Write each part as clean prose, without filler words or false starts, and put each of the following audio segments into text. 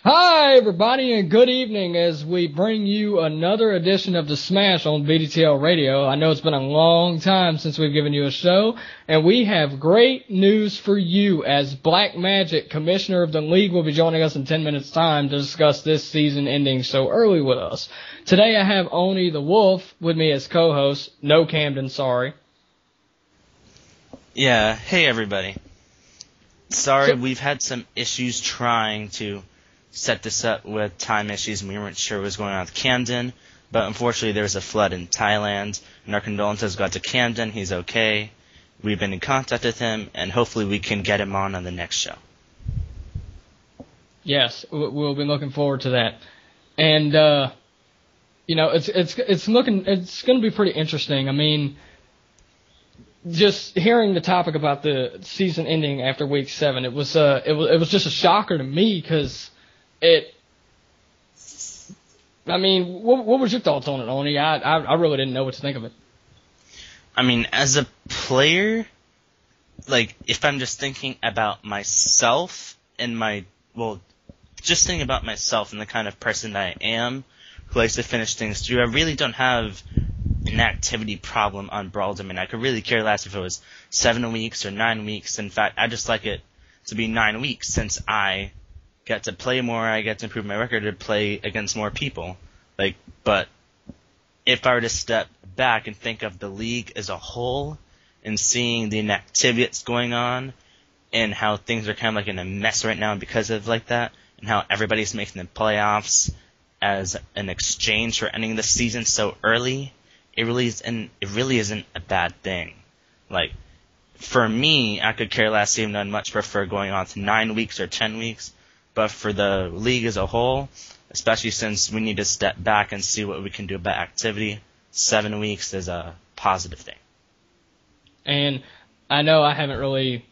Hi, everybody, and good evening as we bring you another edition of The Smash on BDTL Radio. I know it's been a long time since we've given you a show, and we have great news for you as BlkMagic, Commissioner of the League, will be joining us in 10 minutes' time to discuss this season ending so early with us. Today I have OniTheWolf with me as co-host. No Camden, sorry. Yeah, hey everybody. Sorry, we've had some issues trying to set this up with time issues, and we weren't sure what was going on with Camden, but unfortunately there was a flood in Thailand, and our condolences go out to Camden. He's okay. We've been in contact with him, and hopefully we can get him on the next show. Yes, we'll be looking forward to that. And, it's going to be pretty interesting. I mean, just hearing the topic about the season ending after week 7, it was just a shocker to me because what was your thoughts on it, Oni? I really didn't know what to think of it. I mean, as a player, like, if I'm just thinking about myself and just thinking about myself and the kind of person that I am, who likes to finish things through, I really don't have an activity problem on Brawl. I mean, I could really care less if it was 7 weeks or 9 weeks. In fact, I just like it to be 9 weeks since I get to play more, I get to improve my record to play against more people. But if I were to step back and think of the league as a whole and seeing the inactivity that's going on and how things are kind of like in a mess right now because of like that, and how everybody's making the playoffs as an exchange for ending the season so early, it really isn't a bad thing. Like, for me, I could care less, even though I'd much prefer going on to 9 weeks or 10 weeks. But for the league as a whole, especially since we need to step back and see what we can do about activity, 7 weeks is a positive thing. And I know I really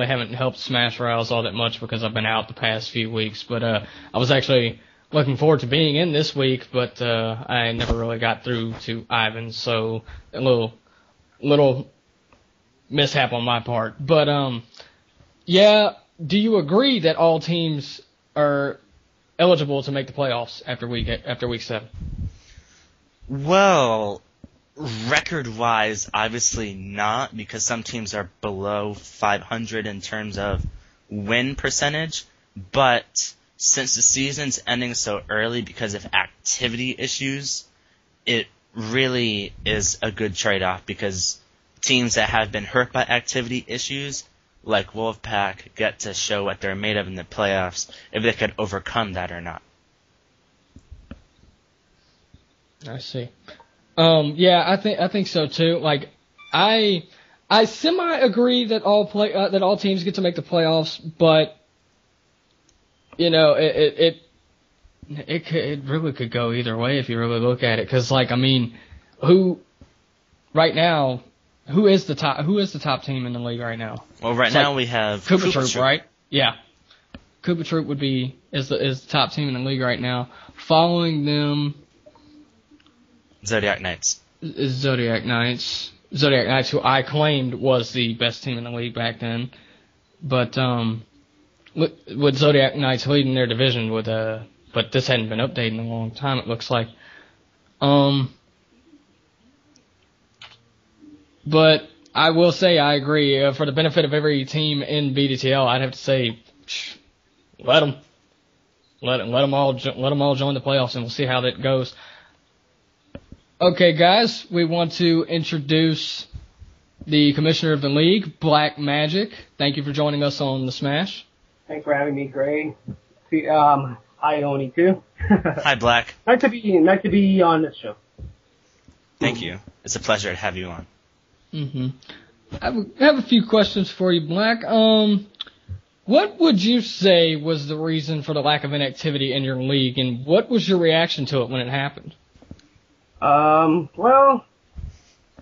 haven't helped Smash Rouse all that much because I've been out the past few weeks, but I was actually looking forward to being in this week, but I never really got through to Ivan, so a little mishap on my part. But yeah, do you agree that all teams are eligible to make the playoffs after week 7? Well, record-wise, obviously not, because some teams are below 500 in terms of win percentage, but since the season's ending so early because of activity issues, it really is a good trade-off because teams that have been hurt by activity issues, like Wolfpack, get to show what they're made of in the playoffs, if they could overcome that or not. I see. Yeah, I think so too. Like, I semi agree that all teams get to make the playoffs, but you know, it really could go either way if you really look at it. Because, like, I mean, who is the top team in the league right now? Well, right now we have Koopa Troop, right? Yeah, Koopa Troop is the top team in the league right now. Following them, Zodiac Knights. Is Zodiac Knights. Zodiac Knights, who I claimed was the best team in the league back then, but with Zodiac Knights leading their division but this hadn't been updated in a long time, it looks like. But I will say I agree. For the benefit of every team in BDTL, I'd have to say, let them all join the playoffs, and we'll see how that goes. Okay, guys, we want to introduce the commissioner of the league, BlkMagic. Thank you for joining us on the Smash. Thanks for having me, Gray. Hi, Oni, too. Hi, Black. Nice to be on this show. Thank you. It's a pleasure to have you on. Mm-hmm. I have a few questions for you, Black. What would you say was the reason for the lack of inactivity in your league, and what was your reaction to it when it happened? Well,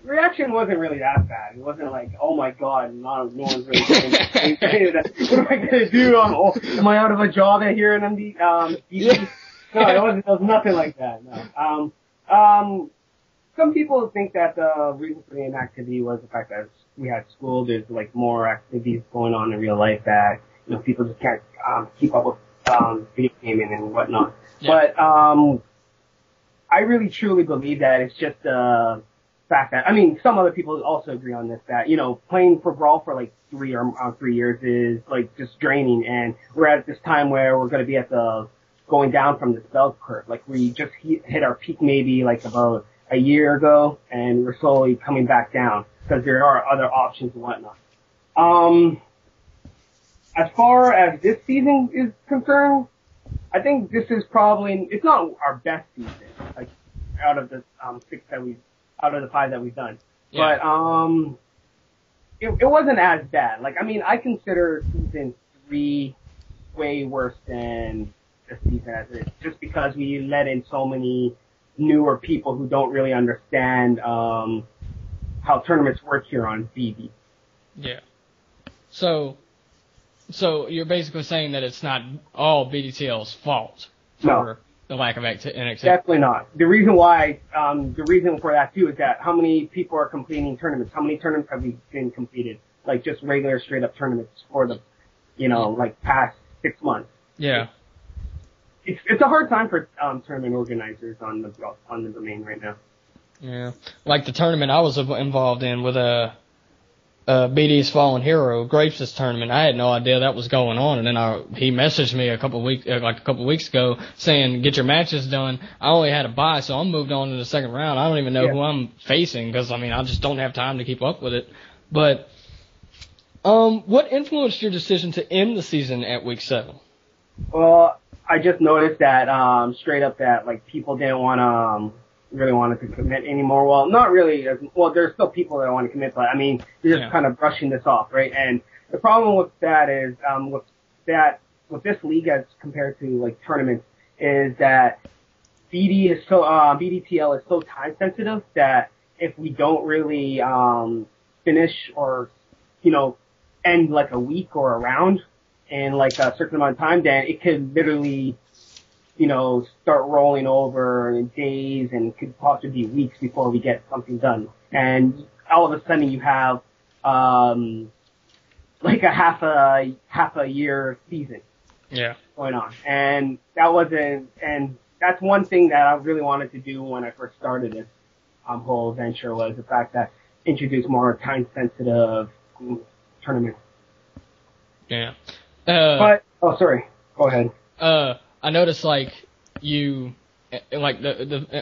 the reaction wasn't really that bad. It wasn't like, oh my god, no one's really doing it. What am I gonna do? Am I out of a job here in MD? Yeah. No, it was nothing like that. No. Some people think that the reason for the inactivity was the fact that we had school. There's like more activities going on in real life that people just can't keep up with video gaming and whatnot. Yeah. But I really truly believe that it's just the fact that, I mean, some other people also agree on this, that, you know, playing for Brawl for like 3 years is like just draining, and we're at this time where we're going to be at the going down from this bell curve. Like we just hit our peak maybe like about a year ago, and we're slowly coming back down because there are other options and whatnot. As far as this season is concerned, I think this is probably, it's not our best season, like out of the 5 that we've done. Yeah. But it wasn't as bad. Like, I mean, I consider season 3 way worse than this season as it is, just because we let in so many newer people who don't really understand how tournaments work here on BD. Yeah. So you're basically saying that it's not all BDTL's fault for the lack of activity. Definitely not. The reason for that too is that how many people are completing tournaments? How many tournaments have been completed? Like just regular straight up tournaments for the, like past 6 months. Yeah. It's a hard time for tournament organizers on the domain right now. Yeah. Like the tournament I was involved in with BD's Fallen Hero, Grapes' tournament. I had no idea that was going on, and then he messaged me a couple weeks ago saying, "Get your matches done." I only had a bye, so I'm moved on to the second round. I don't even know who I'm facing because I just don't have time to keep up with it. But what influenced your decision to end the season at week 7? Well, I just noticed that straight up that like people didn't really wanted to commit anymore. Well, not really. Well, there's still people that want to commit, but I mean, you're just kind of brushing this off, right? And the problem with that is, with this league as compared to like tournaments, is that BDTL is so time sensitive that if we don't really finish or end like a week or a round in like a certain amount of time, then it could literally start rolling over in days and could possibly be weeks before we get something done. And all of a sudden you have, like a half a year season. Yeah. Going on. And that's one thing that I really wanted to do when I first started this, whole venture, was the fact that introduce more time sensitive tournaments. Yeah. Sorry. Go ahead. I noticed like you, like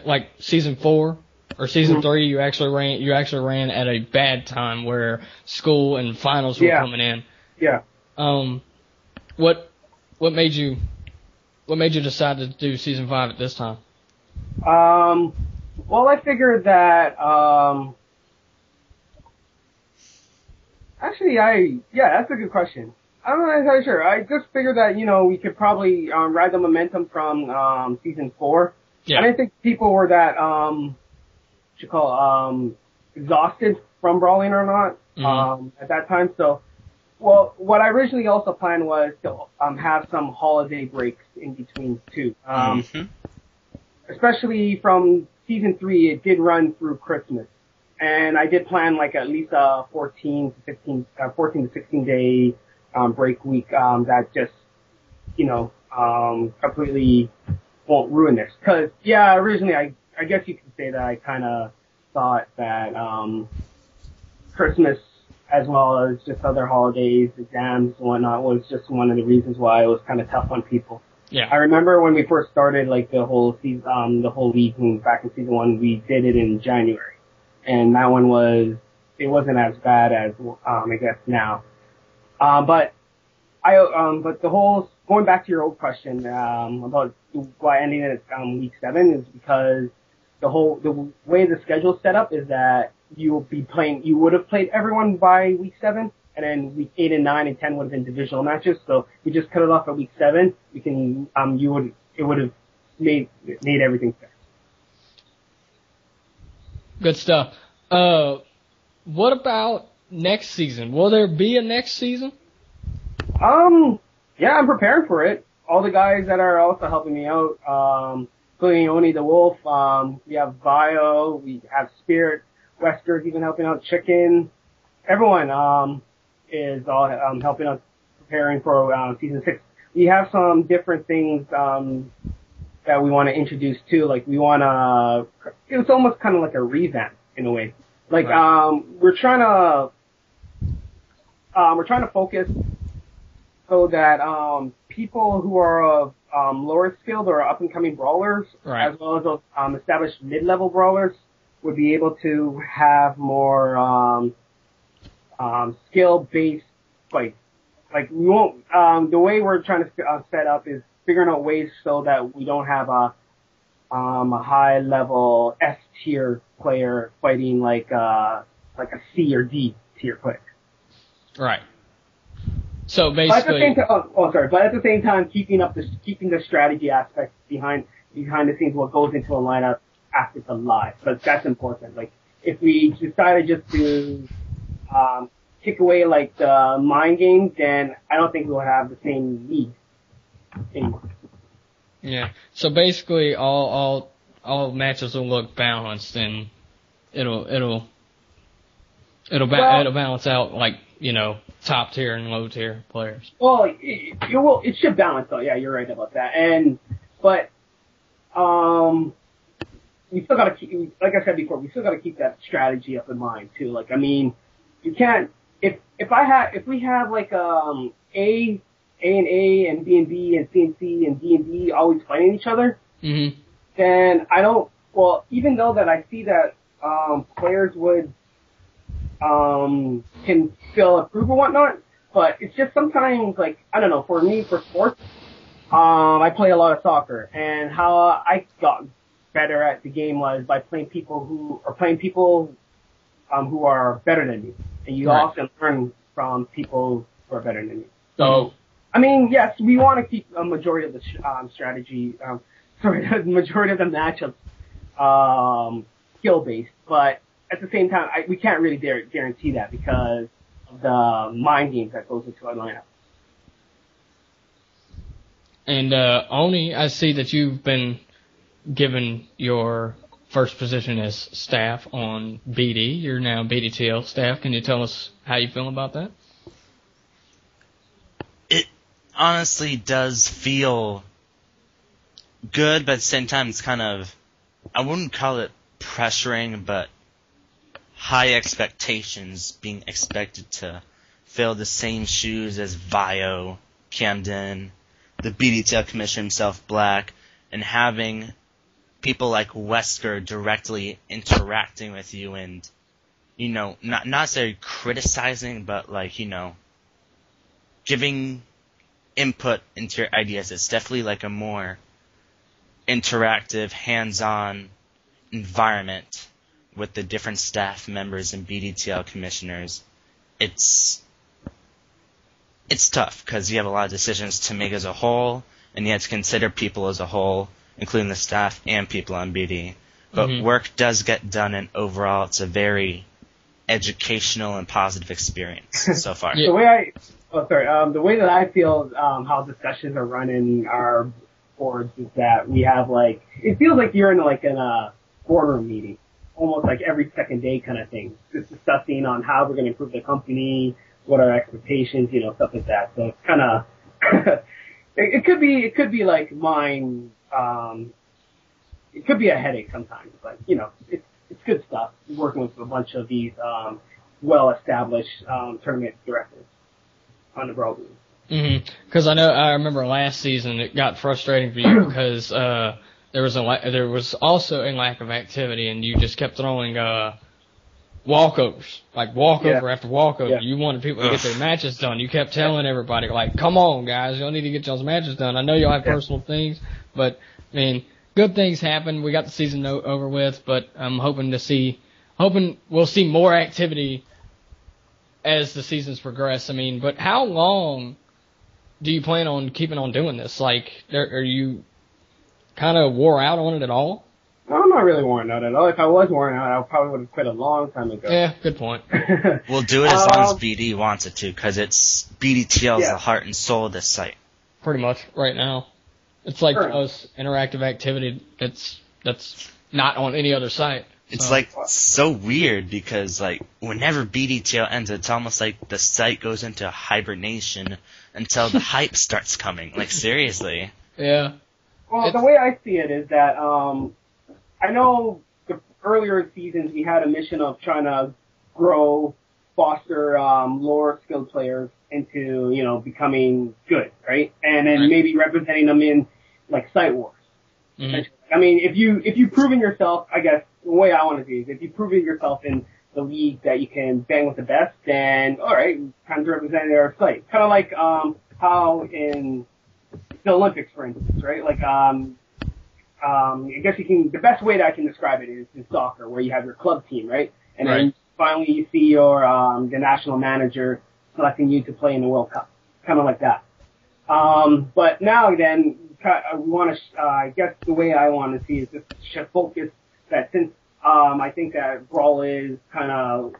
like season 4 or season 3, you actually ran at a bad time where school and finals were coming in. Yeah. What made you decide to do season 5 at this time? Well, I figured that, that's a good question. I'm not entirely sure. I just figured that, we could probably, ride the momentum from, season 4. Yeah. I didn't think people were that, exhausted from brawling or not, at that time. So, well, what I originally also planned was to, have some holiday breaks in between too. Especially from season 3, it did run through Christmas. And I did plan like at least a 14 to 16 day break week that just completely won't ruin this. Because originally I guess you could say that I kind of thought that Christmas as well as just other holidays, exams and whatnot was just one of the reasons why it was kind of tough on people. Yeah. I remember when we first started like the whole season, the whole league back in season 1, we did it in January, and that one wasn't as bad as I guess now. But the whole, going back to your old question, about why ending it at, week 7 is because the way the schedule's set up is that you would have played everyone by week 7, and then week 8 and 9 and 10 would have been divisional matches. So we just cut it off at week 7. It would have made everything fair. Good stuff. What about next season? Will there be a next season? Yeah, I'm preparing for it. All the guys that are also helping me out, including OniTheWolf, we have Bio, we have Spirit, Wesker's even helping out, Chicken. Everyone, is all, helping us preparing for, season 6. we have some different things that we want to introduce too. Like we want to, it's almost kind of like a revamp in a way. Like we're trying to focus so that people who are lower skilled or up and coming brawlers, as well as those established mid-level brawlers, would be able to have more skill-based fights. Like we won't. The way we're trying to set up is figuring out ways so that we don't have a high-level S tier player fighting like a C or D tier player. Right. So basically, but at the same time, keeping the strategy aspect behind the scenes, what goes into a lineup after it's live, because that's important. Like if we decided just to kick away like the mind games, then I don't think we'll have the same need anymore. Yeah. So basically, all matches will look balanced, and it'll balance out, like, you know, top tier and low tier players. Well, it should balance though. Yeah, you're right about that. But we still gotta keep, like I said before, we still gotta keep that strategy up in mind too. Like, I mean, you can't, if we have like, A and A and B and B and C and C and D and D always fighting each other, then even though that I see that, players would, can still improve or whatnot, but it's just sometimes, like, I don't know, for me, for sports, I play a lot of soccer, and how I got better at the game was by playing people who are better than me, and you often learn from people who are better than you. So, I mean, yes, we want to keep a majority of the the majority of the matchups skill-based, but at the same time, we can't really guarantee that because of the mind games that goes into our lineup. And Oni, I see that you've been given your first position as staff on BD. You're now BDTL staff. Can you tell us how you feel about that? It honestly does feel good, but at the same time, it's kind of, I wouldn't call it pressuring, but high expectations, being expected to fill the same shoes as Vio, Camden, the BDTL Commissioner himself, Black, and having people like Wesker directly interacting with you and, you know, not necessarily criticizing, but like, you know, giving input into your ideas. It's definitely like a more interactive, hands-on environment with the different staff members and BDTL commissioners. It's tough because you have a lot of decisions to make as a whole, and you have to consider people as a whole, including the staff and people on BD. But work does get done, and overall it's a very educational and positive experience so far. The way that I feel how discussions are run in our boards is that we have like, it feels like you're in a boardroom meeting, almost like every second day kind of thing. Just discussing on how we're going to improve the company, what our expectations, you know, stuff like that. So it's kind of, it could be like mine, it could be a headache sometimes, but you know, it's good stuff. Working with a bunch of these, well-established, tournament directors on the Brawl League. Because I remember last season it got frustrating for you because, there was also a lack of activity, and you just kept throwing walkovers, like walkover after walkover. Yeah. You wanted people to get their matches done. You kept telling everybody, like, come on, guys, y'all need to get y'all's matches done. I know y'all have personal things, but, I mean, good things happen. We got the season over with, but I'm hoping we'll see more activity as the seasons progress. I mean, but how long do you plan on keeping on doing this? Like, are you kind of wore out on it at all? No, I'm not really worn out at all. If I was worn out, I probably would have quit a long time ago. Yeah, good point. We'll do it as long as BD wants it to, because it's BDTL's the heart and soul of this site. Pretty much right now. It's like the most interactive activity that's not on any other site. It's like so weird because like whenever BDTL ends, it's almost like the site goes into hibernation until the hype starts coming. Like, seriously. Yeah. Well, the way I see it is that I know the earlier seasons we had a mission of trying to grow, foster lower skilled players into, you know, becoming good, right? And then maybe representing them in like site wars. Mm-hmm. I mean, if you've proven yourself, I guess the way I want to see it is if you've proven yourself in the league that you can bang with the best, then all right, time to represent our site. Kind of like how in the Olympics, for instance, right? Like I guess you can. The best way that I can describe it is in soccer, where you have your club team, right? And then finally you see your the national manager selecting you to play in the World Cup, kind of like that. But now then, we want to. I guess the way I want to see is just to focus that since I think that Brawl is kind of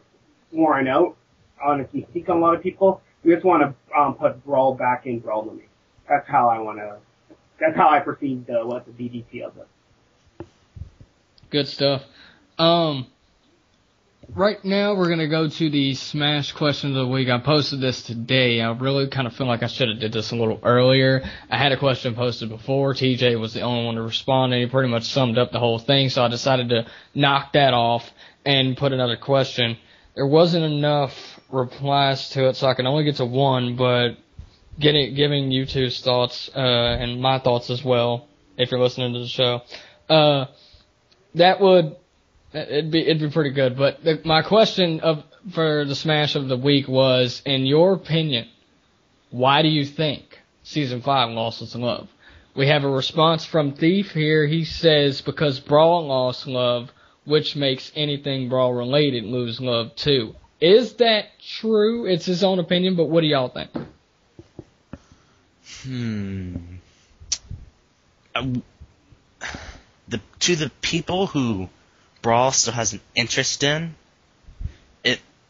worn out on its mystique on a lot of people. We just want to put Brawl back in Brawl Limit. That's how I want to. That's how I perceive what the BDTL does. Good stuff. Right now we're gonna go to the Smash question of the week. I posted this today. I really kind of feel like I should have did this a little earlier. I had a question posted before. TJ was the only one to respond, and he pretty much summed up the whole thing. So I decided to knock that off and put another question. There wasn't enough replies to it, so I can only get to one. But giving you two's thoughts and my thoughts as well, if you're listening to the show, it'd be pretty good. But my question for the Smash of the week was, in your opinion, why do you think Season 5 lost its love? We have a response from Thief here. He says, because Brawl lost love, which makes anything Brawl related lose love too. Is that true? It's his own opinion, but what do y'all think? To the people who Brawl still has an interest in,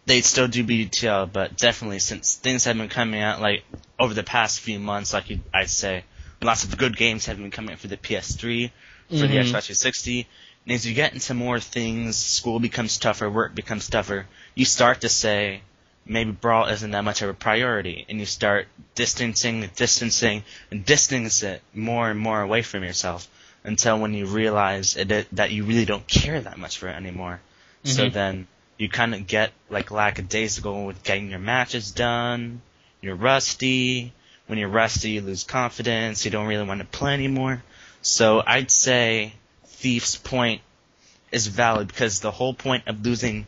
they still do BDTL, but definitely since things have been coming out like over the past few months, like I'd say, lots of good games have been coming out for the PS3, for the Xbox 360, and as you get into more things, school becomes tougher, work becomes tougher, you start to say, maybe Brawl isn't that much of a priority, and you start distancing it more and more away from yourself until when you realize that you really don't care that much for it anymore. Mm-hmm. So then you kind of get like lackadaisical with getting your matches done. You're rusty. When you're rusty, you lose confidence. You don't really want to play anymore. So I'd say Thief's point is valid because the whole point of losing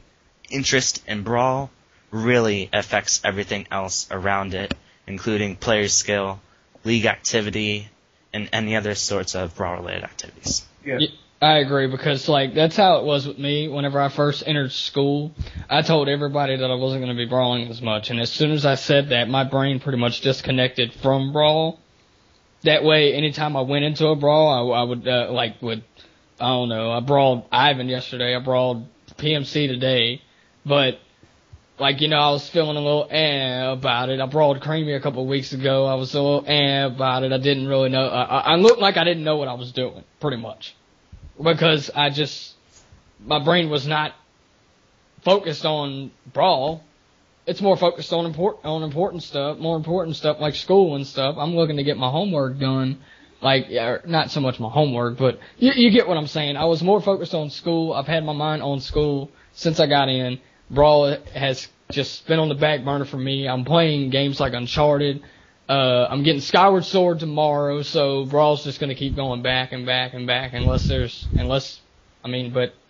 interest in Brawl really affects everything else around it, including player skill, league activity, and any other sorts of Brawl-related activities. Yeah. I agree, because like that's how it was with me whenever I first entered school. I told everybody that I wasn't going to be brawling as much, and as soon as I said that, my brain pretty much disconnected from Brawl. That way, anytime I went into a brawl, I would I don't know, I brawled Ivan yesterday, I brawled PMC today, but like, you know, I was feeling a little about it. I brawled Creamy a couple of weeks ago. I was a little about it. I didn't really know. I looked like I didn't know what I was doing, pretty much. Because my brain was not focused on Brawl. It's more focused on important stuff like school and stuff. I'm looking to get my homework done. Like, not so much my homework, but you get what I'm saying. I was more focused on school. I've had my mind on school since I got in. Brawl has just been on the back burner for me. I'm playing games like Uncharted. I'm getting Skyward Sword tomorrow, so Brawl's just gonna keep going back and back and back but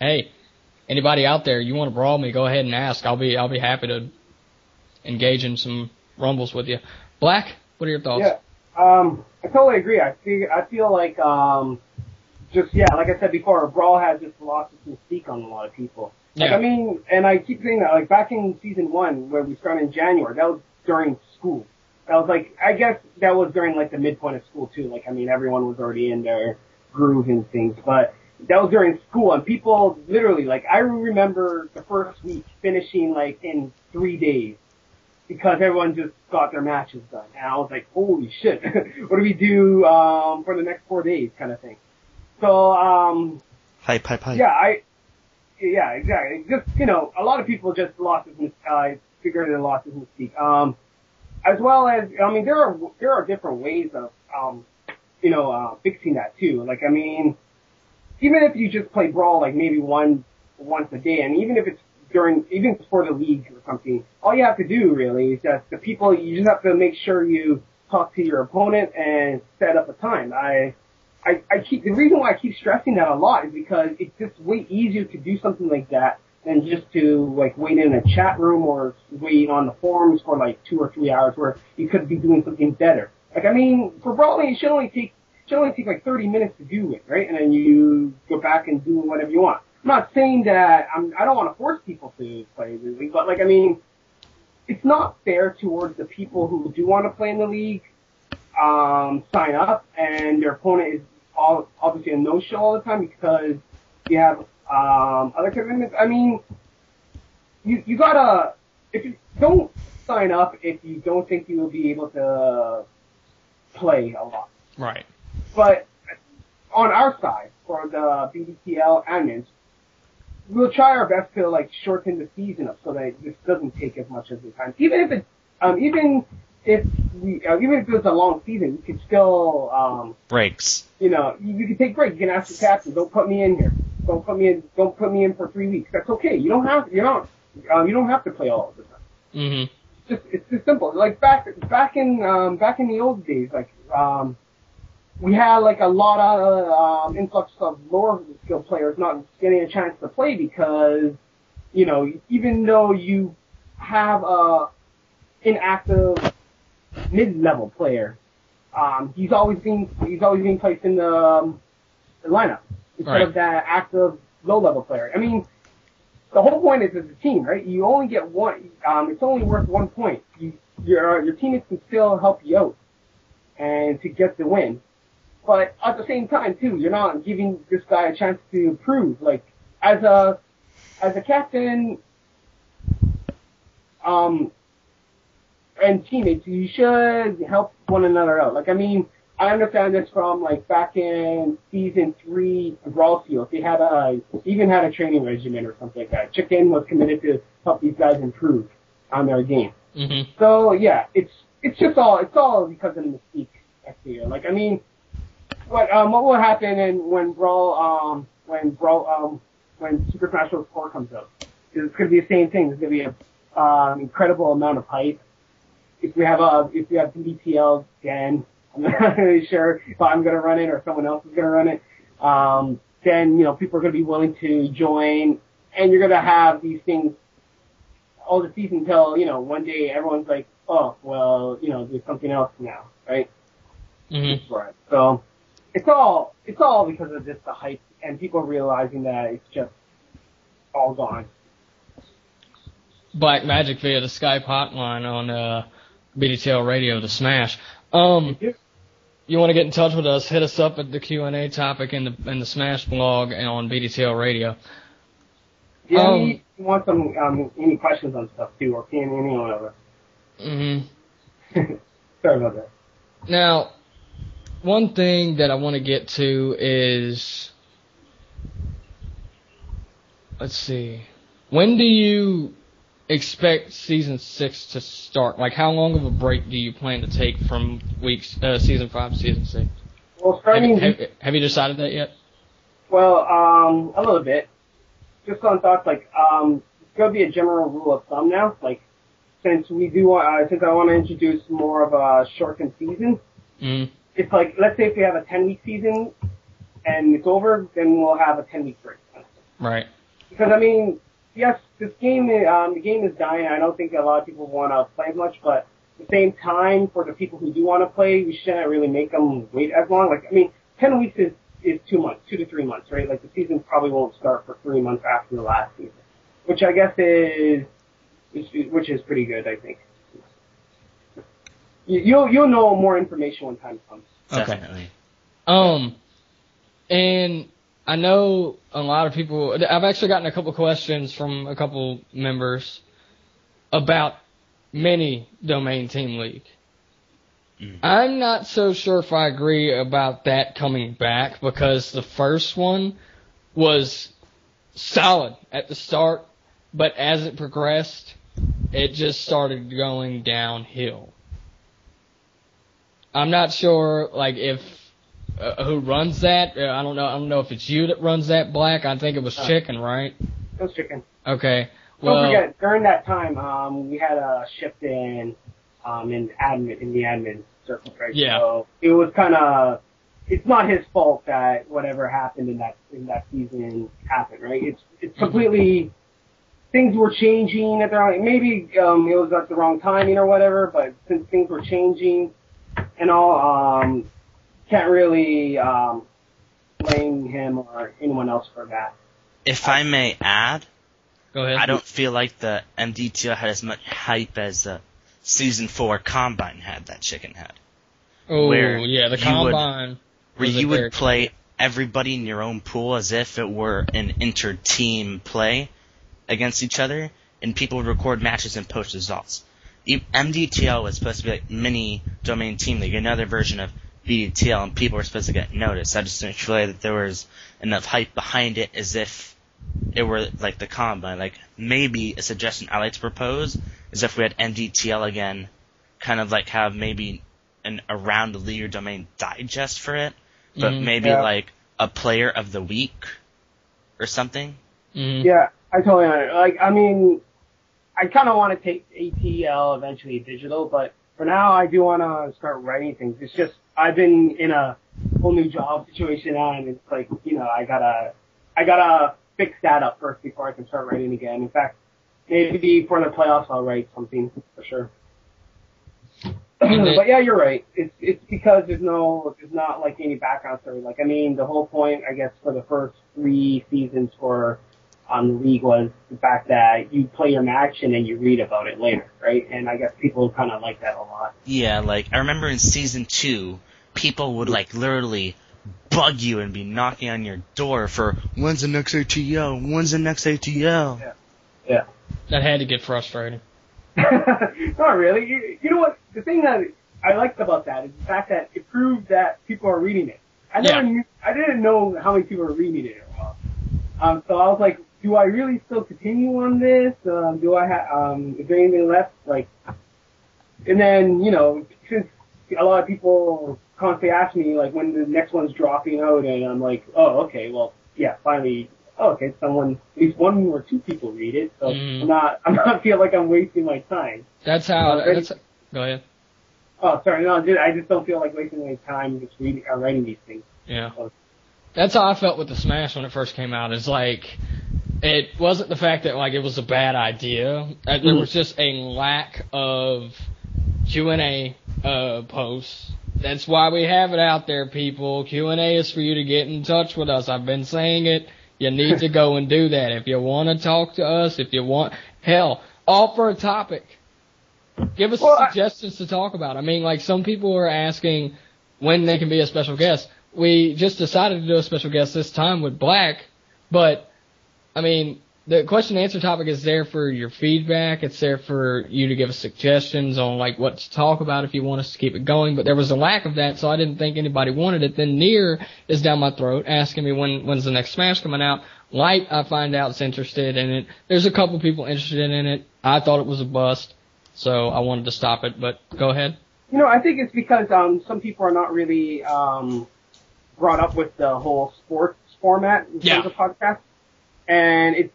hey, anybody out there, you want to brawl me, go ahead and ask. I'll be happy to engage in some rumbles with you. Black, what are your thoughts? Yeah, I totally agree. I feel like, like I said before, Brawl has just lost its mystique on a lot of people. Like, yeah. I mean, and I keep saying that, like, back in Season 1, where we started in January, that was during school. That was like, I guess that was during, like, the midpoint of school, too. Like, I mean, everyone was already in their groove and things, but that was during school, and people literally, like, I remember the first week finishing, like, in 3 days, because everyone just got their matches done. And I was like, holy shit, what do we do, for the next 4 days, kind of thing. So, Hype. Yeah, exactly. Just, you know, a lot of people just figured they lost his mystique. as well as, I mean, there are different ways of, fixing that too. Like, I mean, even if you just play Brawl, like maybe once a day, and even if it's even before the league or something, all you have to do really is just you just have to make sure you talk to your opponent and set up a time. The reason why I keep stressing that a lot is because it's just way easier to do something like that than just to like wait in a chat room or wait on the forums for like 2 or 3 hours where you could be doing something better. Like, I mean, for brawling, it should only take like 30 minutes to do it, right? And then you go back and do whatever you want. I'm not saying that I don't want to force people to play the league, but like, I mean, it's not fair towards the people who do want to play in the league, sign up, and their opponent is obviously a no-show all the time because you have other commitments. I mean, you gotta, if you don't sign up if you don't think you will be able to play a lot. Right. But on our side, for the BDTL admins, we'll try our best to like shorten the season up so that this doesn't take as much as the time. Even if it's a long season, you can still breaks. You can take breaks. You can ask the captain, "Don't put me in here. Don't put me in for 3 weeks." That's okay. You don't have to play all of the time. Mm-hmm. It's just simple. Like back in the old days, like we had like a lot of influx of lower skill players not getting a chance to play because even though you have a inactive mid-level player, he's always being placed in the lineup instead of that active low-level player. I mean, the whole point is as a team, right? You only get one. It's only worth 1 point. Your teammates can still help you out and to get the win. But at the same time, too, you're not giving this guy a chance to prove. Like as a captain, and teammates, you should help one another out. Like, I mean, I understand this from like back in season 3 of Brawl Seals. They even had a training regimen or something like that. Chicken was committed to help these guys improve on their game. Mm-hmm. So yeah, it's all because of the mystique. I feel like, I mean, what will happen when Super Smash Bros. 4 comes out? It's going to be the same thing. There's going to be an incredible amount of hype. If we have BDTL again, I'm not really sure if I'm going to run it or someone else is going to run it. Then people are going to be willing to join, and you're going to have these things all the season until one day everyone's like, oh well, there's something else now, right? Mm-hmm. Right. So it's all because of just the hype and people realizing that it's just all gone. Black Magic via the Skype hotline on BDTL Radio, the Smash. You want to get in touch with us? Hit us up at the Q&A topic in the Smash blog and on BDTL Radio. Yeah, you want some any questions on stuff too, or any whatever. Mm-hmm. Sorry about that. Now, one thing that I want to get to is, let's see, when do you expect season 6 to start? Like, how long of a break do you plan to take from season 5 to season 6? Well, starting. Have you decided that yet? Well, a little bit. Just on thoughts, like, it's gonna be a general rule of thumb now. Like, since I want to introduce more of a shortened season. Mm. It's like, let's say if we have a 10-week season and it's over, then we'll have a 10-week break. Right. Because, I mean, yes, the game is dying. I don't think a lot of people want to play as much, but at the same time, for the people who do want to play, we shouldn't really make them wait as long. Like, I mean, 10 weeks is 2 months, 2 to 3 months, right? Like, the season probably won't start for 3 months after the last season, which I guess is pretty good, I think. You'll know more information when time comes. Definitely. Okay. And I know a lot of people. I've actually gotten a couple questions from a couple members about mini domain team league. Mm. I'm not so sure if I agree about that coming back because the first one was solid at the start, but as it progressed, it just started going downhill. I'm not sure, like, if who runs that. I don't know if it's you that runs that, Black. I think it was Chicken, right? It was Chicken. Okay. Well, don't forget, during that time, we had a shift in the admin circle, right? Yeah. So it was kind of, it's not his fault that whatever happened in that season happened, right? It's completely, things were changing at the wrong, maybe it was at the wrong timing or whatever, but since things were changing and all, can't really blame him or anyone else for that. If I may add, go ahead. I don't feel like the MDTL had as much hype as the Season 4 Combine had that Chicken had. Oh, yeah, the Combine. Where you would play everybody in your own pool as if it were an inter-team play against each other, and people would record matches and post results. MDTL was supposed to be like mini domain team league, another version of BDTL, and people were supposed to get noticed. I just didn't feel like that there was enough hype behind it as if it were like the Combine. Like, maybe a suggestion I like to propose is if we had MDTL again, kind of like have maybe an around the league or domain digest for it, but maybe like a player of the week or something. Mm-hmm. Yeah, I totally understand. Like, I mean, I kind of want to take ATL eventually digital, but for now I do want to start writing things. It's just, I've been in a whole new job situation now, and it's like, I gotta fix that up first before I can start writing again. In fact, maybe for the playoffs I'll write something for sure. But yeah, you're right. It's because there's not like any background story. Like, I mean, the whole point, I guess, for the first 3 seasons for the league was the fact that you play your match and then you read about it later, right? And I guess people kind of like that a lot. Yeah, like, I remember in Season 2, people would, like, literally bug you and be knocking on your door for, when's the next ATL? When's the next ATL? Yeah. That had to get frustrating. Not really. You know what? The thing that I liked about that is the fact that it proved that people are reading it. I didn't know how many people are reading it. So I was like, do I really still continue on this? Do I have, is there anything left? Like, and then, since a lot of people constantly ask me, like, when the next one's dropping out, and I'm like, oh, okay, well, yeah, finally, okay, someone, at least 1 or 2 people read it, so I'm not feel like I'm wasting my time. Go ahead. Oh, sorry, no, I just don't feel like wasting my time just writing these things. Yeah. So. That's how I felt with the Smash when it first came out. It's like, it wasn't the fact that, like, it was a bad idea. There was just a lack of Q&A posts. That's why we have it out there, people. Q&A is for you to get in touch with us. I've been saying it. You need to go and do that. If you want to talk to us, if you want, hell, offer a topic. Give us suggestions to talk about. I mean, like, some people are asking when they can be a special guest. We just decided to do a special guest this time with Black, but, I mean, the question and answer topic is there for your feedback. It's there for you to give us suggestions on, like, what to talk about if you want us to keep it going. But there was a lack of that, so I didn't think anybody wanted it. Then Near is down my throat asking me when's the next Smash coming out. Light, I find out, is interested in it. There's a couple people interested in it. I thought it was a bust, so I wanted to stop it. But go ahead. I think it's because some people are not really brought up with the whole sports format in terms of podcasts. And it's,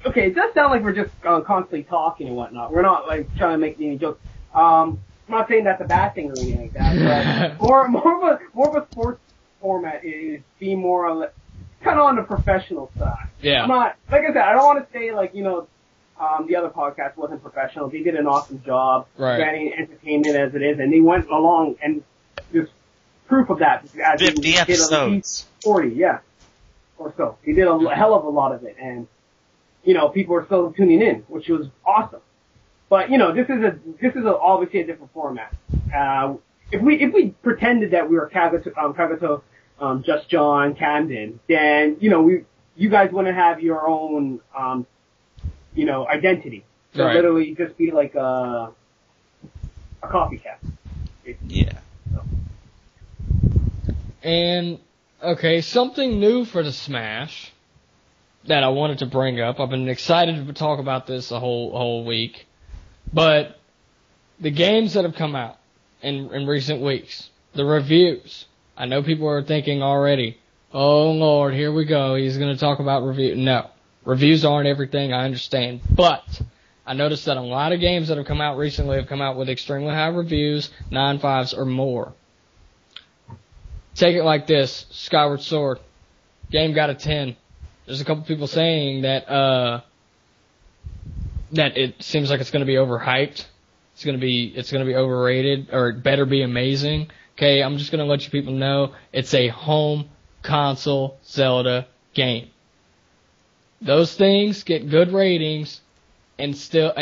okay, it does sound like we're just constantly talking and whatnot. We're not, like, trying to make any jokes. I'm not saying that's a bad thing or anything like that, but more of a sports format is being more kind of on the professional side. Yeah. I'm not, like I said, I don't want to say, like, the other podcast wasn't professional. They did an awesome job creating entertainment as it is, and they went along, and there's proof of that. 50 episodes. 40, yeah. Or so. He did a hell of a lot of it, and, people were still tuning in, which was awesome. But, this is obviously a different format. If we pretended that we were Kagato, Just John, Camden, then, you guys wouldn't have your own, identity. So literally just be like a copycat. Yeah. So. And, okay, something new for the Smash that I wanted to bring up. I've been excited to talk about this a whole week. But the games that have come out, in recent weeks. The reviews. I know people are thinking already, oh Lord, here we go. He's going to talk about review. No. Reviews aren't everything, I understand. But I noticed that a lot of games that have come out recently have come out with extremely high reviews, 9.5s or more. Take it like this, Skyward Sword. Game got a 10. There's a couple people saying that that it seems like it's going to be overhyped. It's going to be overrated, or it better be amazing. Okay, I'm just going to let you people know it's a home console Zelda game. Those things get good ratings and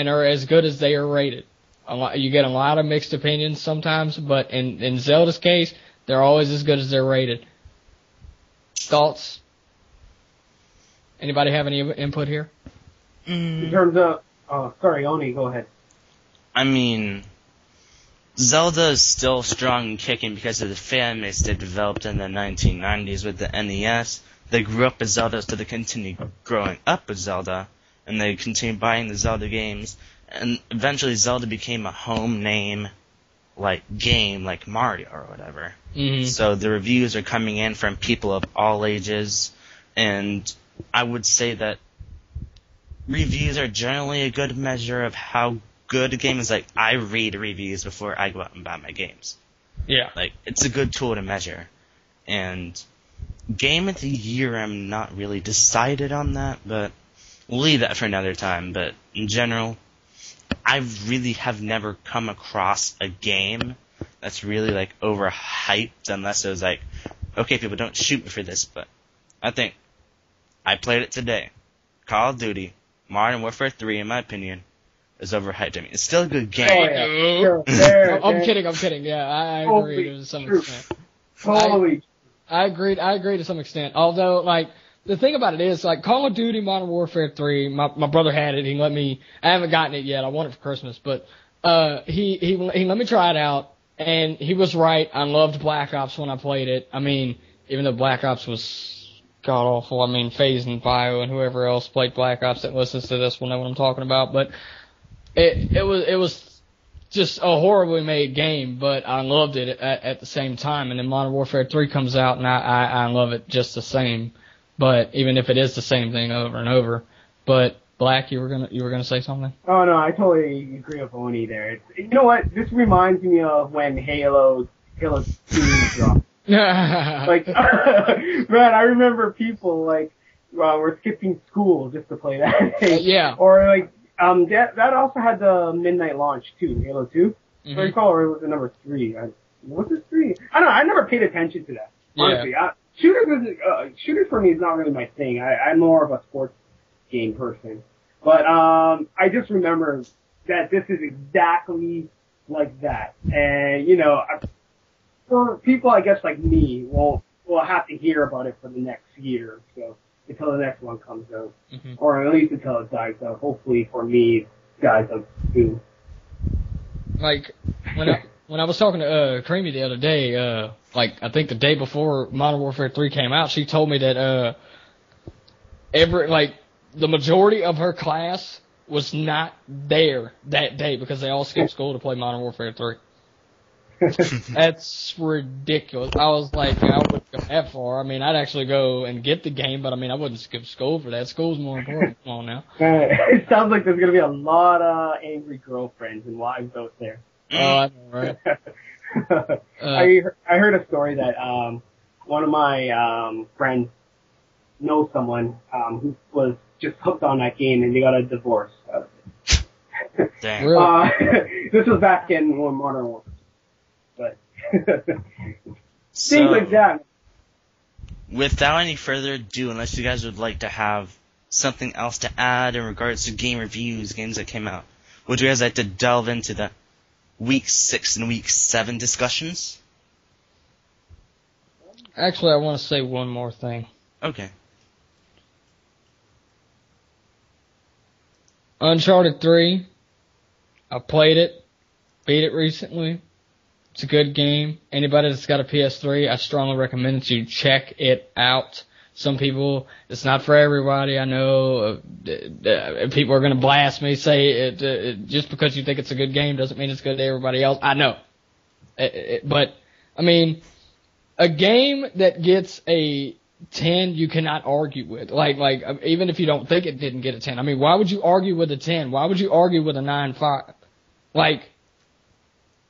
are as good as they are rated. You get a lot of mixed opinions sometimes, but in Zelda's case, they're always as good as they're rated. Thoughts? Anybody have any input here? In terms of, sorry, Oni, go ahead. I mean, Zelda is still strong and kicking because of the fan base they developed in the 1990s with the NES. They grew up with Zelda, so they continued growing up with Zelda, and they continued buying the Zelda games, and eventually Zelda became a home name, like, game, like Mario or whatever. Mm-hmm. So the reviews are coming in from people of all ages, and I would say that reviews are generally a good measure of how good a game is. Like, I read reviews before I go out and buy my games. Yeah. Like, it's a good tool to measure. And Game of the Year, I'm not really decided on that, but we'll leave that for another time. But in general, I really have never come across a game that's really, like, overhyped, unless it was like, okay, people, don't shoot me for this, but I think I played it today. Call of Duty, Modern Warfare 3, in my opinion, is overhyped. I mean, it's still a good game. Oh, yeah. I'm kidding. Yeah, I agree to some extent. Totally. I agree to some extent. Although, like, the thing about it is, like, Call of Duty Modern Warfare 3, my brother had it. He let me, I haven't gotten it yet. I want it for Christmas, but, he let me try it out, and he was right. I loved Black Ops when I played it. I mean, even though Black Ops was god awful, I mean, FaZe and Bio and whoever else played Black Ops that listens to this will know what I'm talking about, but it was just a horribly made game, but I loved it at the same time. And then Modern Warfare 3 comes out, and I love it just the same. But even if it is the same thing over and over, but Black, you were gonna say something? Oh no, I totally agree with Oni there. You know what? This reminds me of when Halo 2 dropped. Like, man, I remember people like were skipping school just to play that. Yeah. Or like. That also had the midnight launch too, Halo 2. Mm-hmm. I recall, or was it number 3? Was it 3? I don't know. I never paid attention to that. Honestly, Yeah. Shooters for me is not really my thing. I'm more of a sports game person. But I just remember that this is exactly like that. And you know, for people, I guess like me, will have to hear about it for the next year. So. Until the next one comes out. Mm-hmm. Or at least until it dies out. Hopefully for me, it dies out soon. Like, when I was talking to Creamy the other day, like, I think the day before Modern Warfare 3 came out, she told me that the majority of her class was not there that day because they all skipped school to play Modern Warfare 3. That's ridiculous. I was like, I wouldn't go that far. I mean, I'd actually go and get the game, but I mean, I wouldn't skip school for that. School's more important. Come on now. It sounds like there's going to be a lot of angry girlfriends and wives out there. Oh, I know, right? I heard a story that one of my friends knows someone who was just hooked on that game and they got a divorce out of it. Damn. Really? This was back in Modern Warfare. But So, things like that. without any further ado, unless you guys would like to have something else to add in regards to game reviews, games that came out, would you guys like to delve into the Week 6 and Week 7 discussions? Actually, I want to say one more thing. Okay. Uncharted 3, I played it, beat it recently. It's a good game. Anybody that's got a PS3, I strongly recommend that you check it out. Some people, it's not for everybody. I know people are going to blast me, say it just because you think it's a good game doesn't mean it's good to everybody else. I know. But, I mean, a game that gets a 10 you cannot argue with. Like, even if you don't think it didn't get a 10. I mean, why would you argue with a 10? Why would you argue with a 9.5? Like,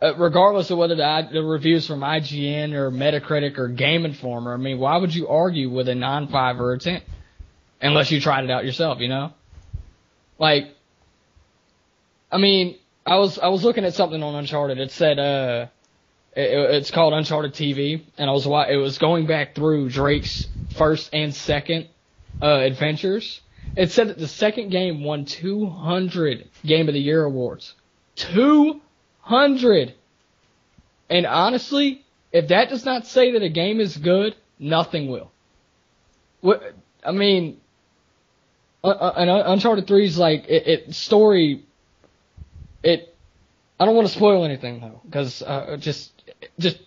regardless of whether the reviews from IGN or Metacritic or Game Informer, I mean, why would you argue with a 9.5 or a 10? Unless you tried it out yourself, you know? Like, I mean, I was looking at something on Uncharted. It said, it's called Uncharted TV, and it was going back through Drake's first and second adventures. It said that the second game won 200 Game of the Year awards. 200! And honestly, if that does not say that a game is good, nothing will. I mean, Uncharted 3 is like, story, I don't want to spoil anything though, because, just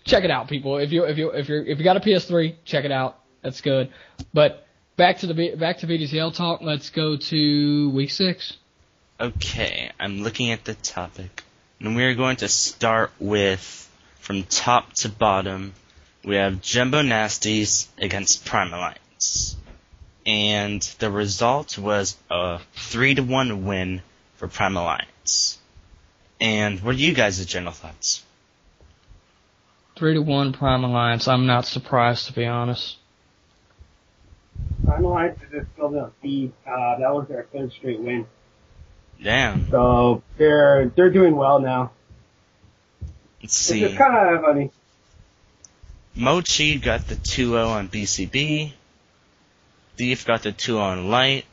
check it out, people. If you got a PS3, check it out. That's good. But back to BDTL talk. Let's go to week 6. Okay, I'm looking at the topic, and we're going to start with from top to bottom. We have Jumbo Nasties against Prime Alliance, and the result was a 3-1 win for Prime Alliance. And what are you guys' general thoughts? 3-1 Prime Alliance. I'm not surprised, to be honest. Prime Alliance is just building up speed. That was their 3rd straight win. Damn. So they're doing well now. Let's see. It's kind of funny. Mochi got the 2-0 on BCB. Thief got the 2-0 on Light.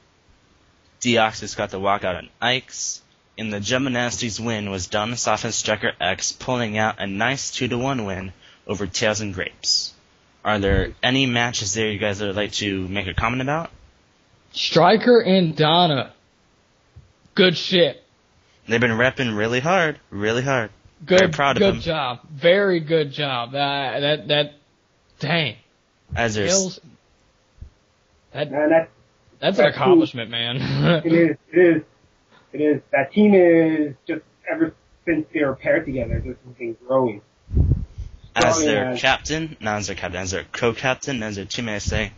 Deoxys got the walkout on Ikes. And the Jumbo Nasties win was Donosoft and Striker X pulling out a nice 2-1 win over Tails and Grapes. Are there any matches there you guys would like to make a comment about? Striker and Donna. Good shit. They've been repping really hard. Good, very proud of them. Good job. Very good job. Dang. As there's... That's an accomplishment, man. It is. That team is just, ever since they were paired together, just been growing. As their co-captain, as their teammate, say,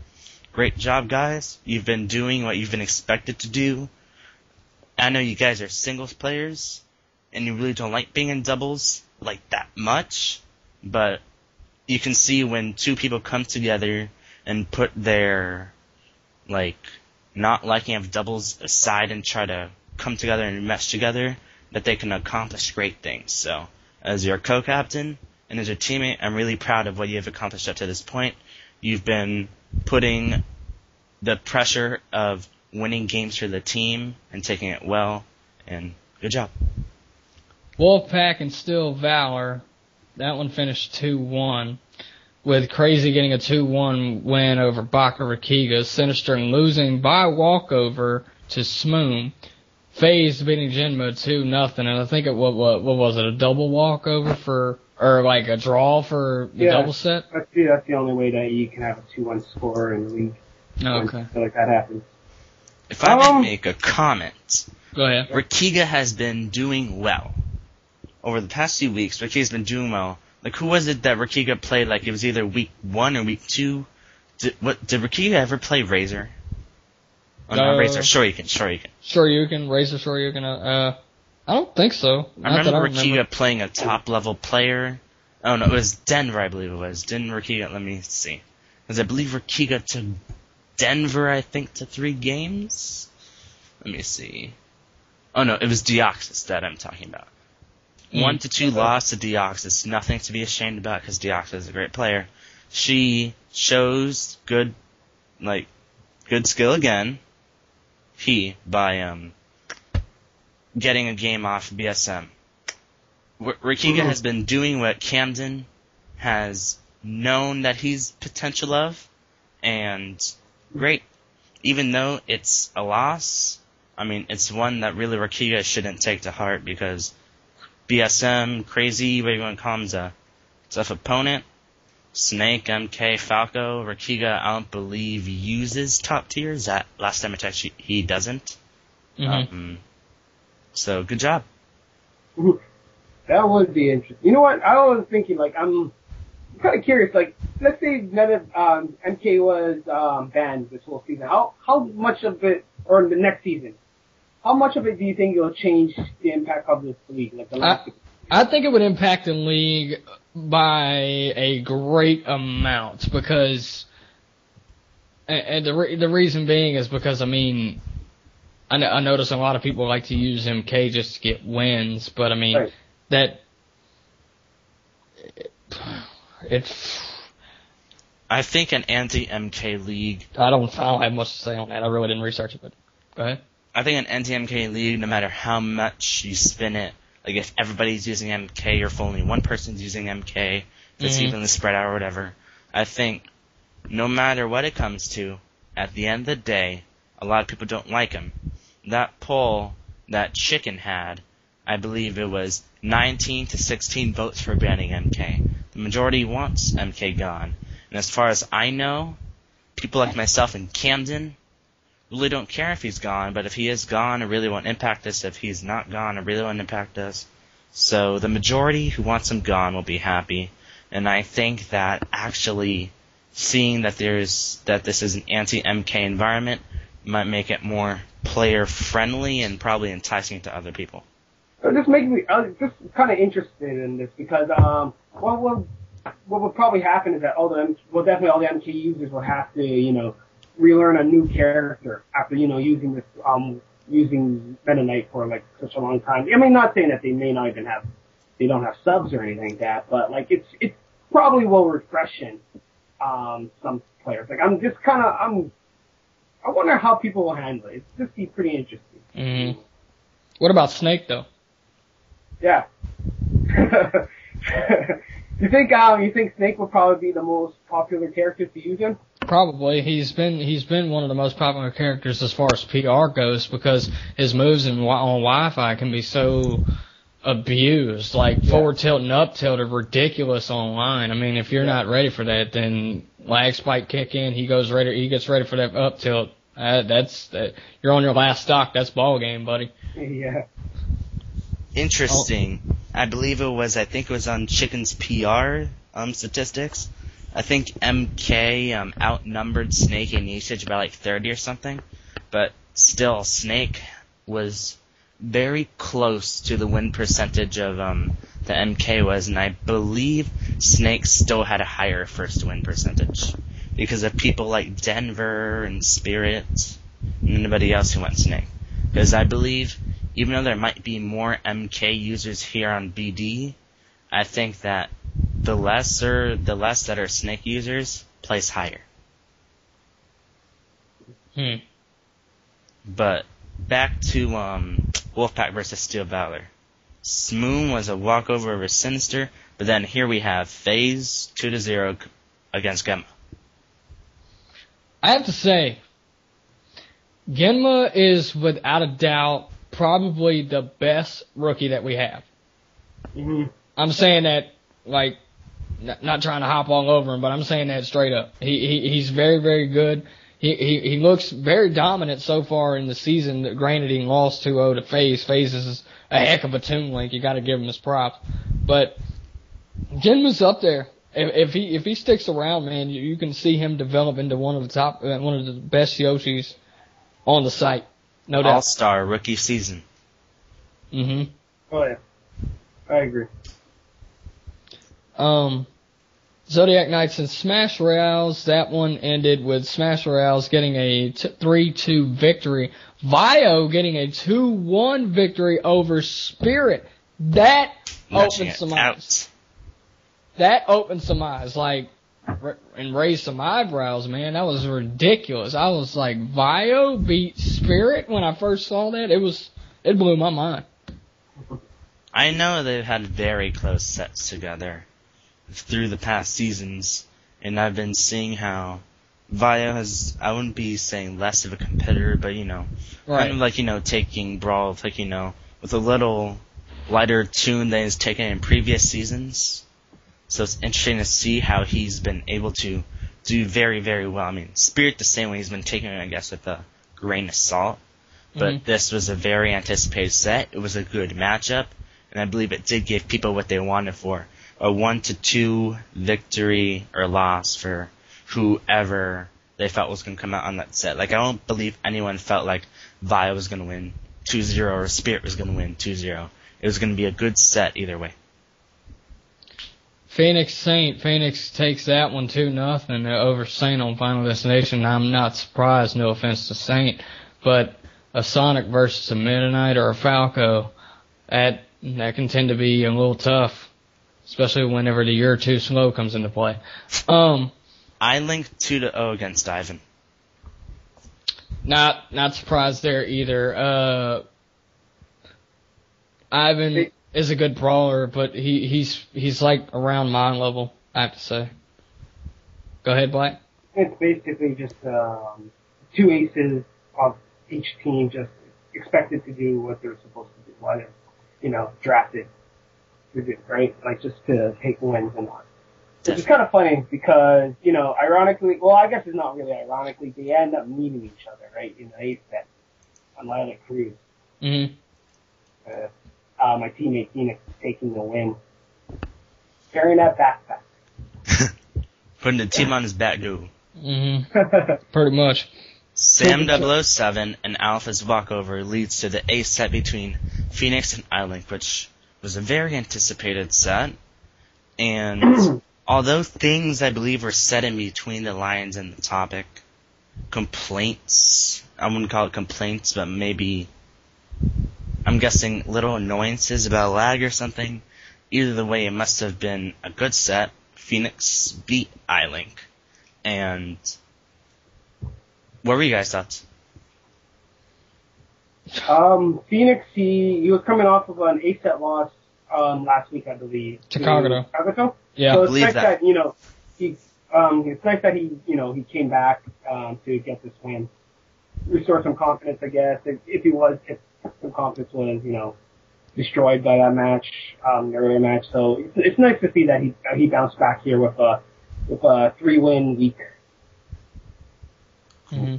great job, guys. You've been doing what you've been expected to do. I know you guys are singles players, and you really don't like being in doubles like that much, but you can see when two people come together and put their, not liking of doubles aside and try to come together and mesh together, that they can accomplish great things. So, as your co-captain and as your teammate, I'm really proud of what you have accomplished up to this point. You've been putting the pressure of winning games for the team and taking it well, and good job. Wolfpack and Still Valor, that one finished 2-1, with Crazy getting a 2-1 win over Baka Rakiga, Sinister losing by walkover to Smoon, FaZe beating Jinmo 2-0, and I think what was it, a double walkover or like a draw for the double set? That's the only way that you can have a 2-1 score in the league. Okay. I feel like that happens. If I may make a comment, go ahead. Rakiga has been doing well. Over the past few weeks, Rakiga's been doing well. Who was it that Rakiga played? It was either week 1 or week 2. Did Rakiga ever play Razor? Oh, not Razor. Shoryuken. Razor Shoryuken. I don't think so. I remember Rakiga playing a top-level player. Oh, no, it was Denver, I believe it was. Didn't Rakiga, let me see. Because I believe Rakiga took Denver, I think, to 3 games? Let me see. Oh, no, it was Deoxys that I'm talking about. 1-2 loss to Deoxys. Nothing to be ashamed about because Deoxys is a great player. She shows good skill again. By getting a game off BSM. Rakiga has been doing what Camden has known that he's potential of, and great. Even though it's a loss, it's one that really Rakiga shouldn't take to heart because BSM, Crazy, what you want to call him, is a tough opponent. Snake, MK, Falco, Rakiga, I don't believe uses top tiers. That last time I checked, he doesn't. Mm-hmm. So good job. And That would be interesting. You know what? I was thinking, like, I'm kind of curious. Like, let's say none of MK was banned this whole season. How much of it, or the next season, how much of it do you think it'll change the impact of this league? Like the last I think it would impact the league by a great amount because, and the reason being is because, I mean, I notice a lot of people like to use MK just to get wins, but I mean, right. I think an anti-MK league. I don't have much to say on that. I really didn't research it, but go ahead. I think an anti-MK league, no matter how much you spin it, like if everybody's using MK or if only one person's using MK, if it's evenly spread out or whatever, I think no matter what it comes to, at the end of the day, a lot of people don't like him. That poll that Chicken had, I believe it was 19 to 16 votes for banning MK. The majority wants MK gone. And as far as I know, people like myself in Camden really don't care if he's gone, but if he is gone, it really won't impact us. If he's not gone, it really won't impact us. So the majority who wants him gone will be happy. And I think that actually seeing that this is an anti-MK environment might make it more player-friendly and probably enticing to other people. So this makes me just kind of interested in this because what will probably happen is that definitely all the MK users will have to relearn a new character after using this using Meta Knight for like such a long time. I mean, not saying that they may not even they don't have subs or anything like that, but like it's probably will refreshing some players. Like I wonder how people will handle it. It's just be pretty interesting. Mm-hmm. What about Snake though? Yeah. You think Snake will probably be the most popular character to use him? Probably. He's been one of the most popular characters as far as PR goes because his moves on Wi-Fi can be so abused. Like forward tilt and up tilt are ridiculous online. I mean, if you're not ready for that, then lag spike kick in. He gets ready for that up tilt. You're on your last stock. That's ball game, buddy. Yeah. Interesting. I think it was on Chicken's PR statistics. I think MK outnumbered Snake in usage by like 30 or something, but still Snake was very close to the win percentage of the MK was, and I believe Snake still had a higher first win percentage because of people like Denver and Spirit and anybody else who went Snake. Because I believe even though there might be more MK users here on BD, I think that the less that are Snake users place higher. But back to Wolfpack versus Steel Valor. Smoon was a walkover over Sinister, but then here we have FaZe 2-0 against Gemma. I have to say, Genma is without a doubt probably the best rookie that we have. Mm-hmm. I'm saying that, like, not trying to hop all over him, but I'm saying that straight up. He's very, very good. He looks very dominant so far in the season. Granted, he lost 2-0 to FaZe. FaZe is a heck of a Toon Link. You got to give him his props. But Genma's up there. If he sticks around, man, you can see him develop into one of the best Yoshis on the site. No doubt. All-star rookie season. Mm-hmm. Oh yeah, I agree. Zodiac Knights and Smash Royales. That one ended with Smash Royales getting a 3-2 victory. Vio getting a 2-1 victory over Spirit. That opened some eyes. That opened some eyes, and raised some eyebrows, man. That was ridiculous. I was like, Vio beat Spirit when I first saw that. It blew my mind. I know they've had very close sets together through the past seasons, and I've been seeing how Vio has, I wouldn't be saying less of a competitor, but, kind of like, taking Brawl, with a little lighter tune than he's taken in previous seasons. So it's interesting to see how he's been able to do very, very well. I mean, Spirit the same way, he's been taking it, I guess, with a grain of salt. But this was a very anticipated set. It was a good matchup. and I believe it did give people what they wanted for a 1-2 victory or loss for whoever they felt was going to come out on that set. Like, I don't believe anyone felt like Vi was going to win 2-0 or Spirit was going to win 2-0. It was going to be a good set either way. Phoenix takes that one 2-0 over Saint on Final Destination. I'm not surprised, no offense to Saint, but a Sonic versus a Meta Knight or a Falco, that can tend to be a little tough, especially whenever the You're Too Slow comes into play. I linked 2-0 against Ivan. Not surprised there either. Ivan is a good brawler, but he's like around my level, I have to say. Go ahead, Black. It's basically just two aces of each team just expected to do what they're supposed to do, while they're, drafted to do, right? Like, just to take wins and all. Which is kind of funny because, ironically, well, I guess it's not really ironically, they end up meeting each other, right, in the ace set on Lilac Cruise. Mm-hmm. My teammate Phoenix is taking the win. Carrying that backpack. Putting the team on his back, dude. Mm-hmm. Pretty much. Sam 007 and Alpha's walkover leads to the ace set between Phoenix and iLink, which was a very anticipated set. And although things, I believe, were said in between the lines and the topic, complaints, I wouldn't call it complaints, but maybe, I'm guessing, little annoyances about lag or something. Either way, it must have been a good set. Phoenix beat iLink. And what were you guys' thoughts? Phoenix, he was coming off of an ace set loss last week, I believe. To Kagado. Yeah, so it's believe nice that. It's nice that he came back to get this win, restore some confidence, I guess. If some confidence was destroyed by that match, the earlier match. So it's nice to see that he bounced back here with a 3-win week. Mm-hmm.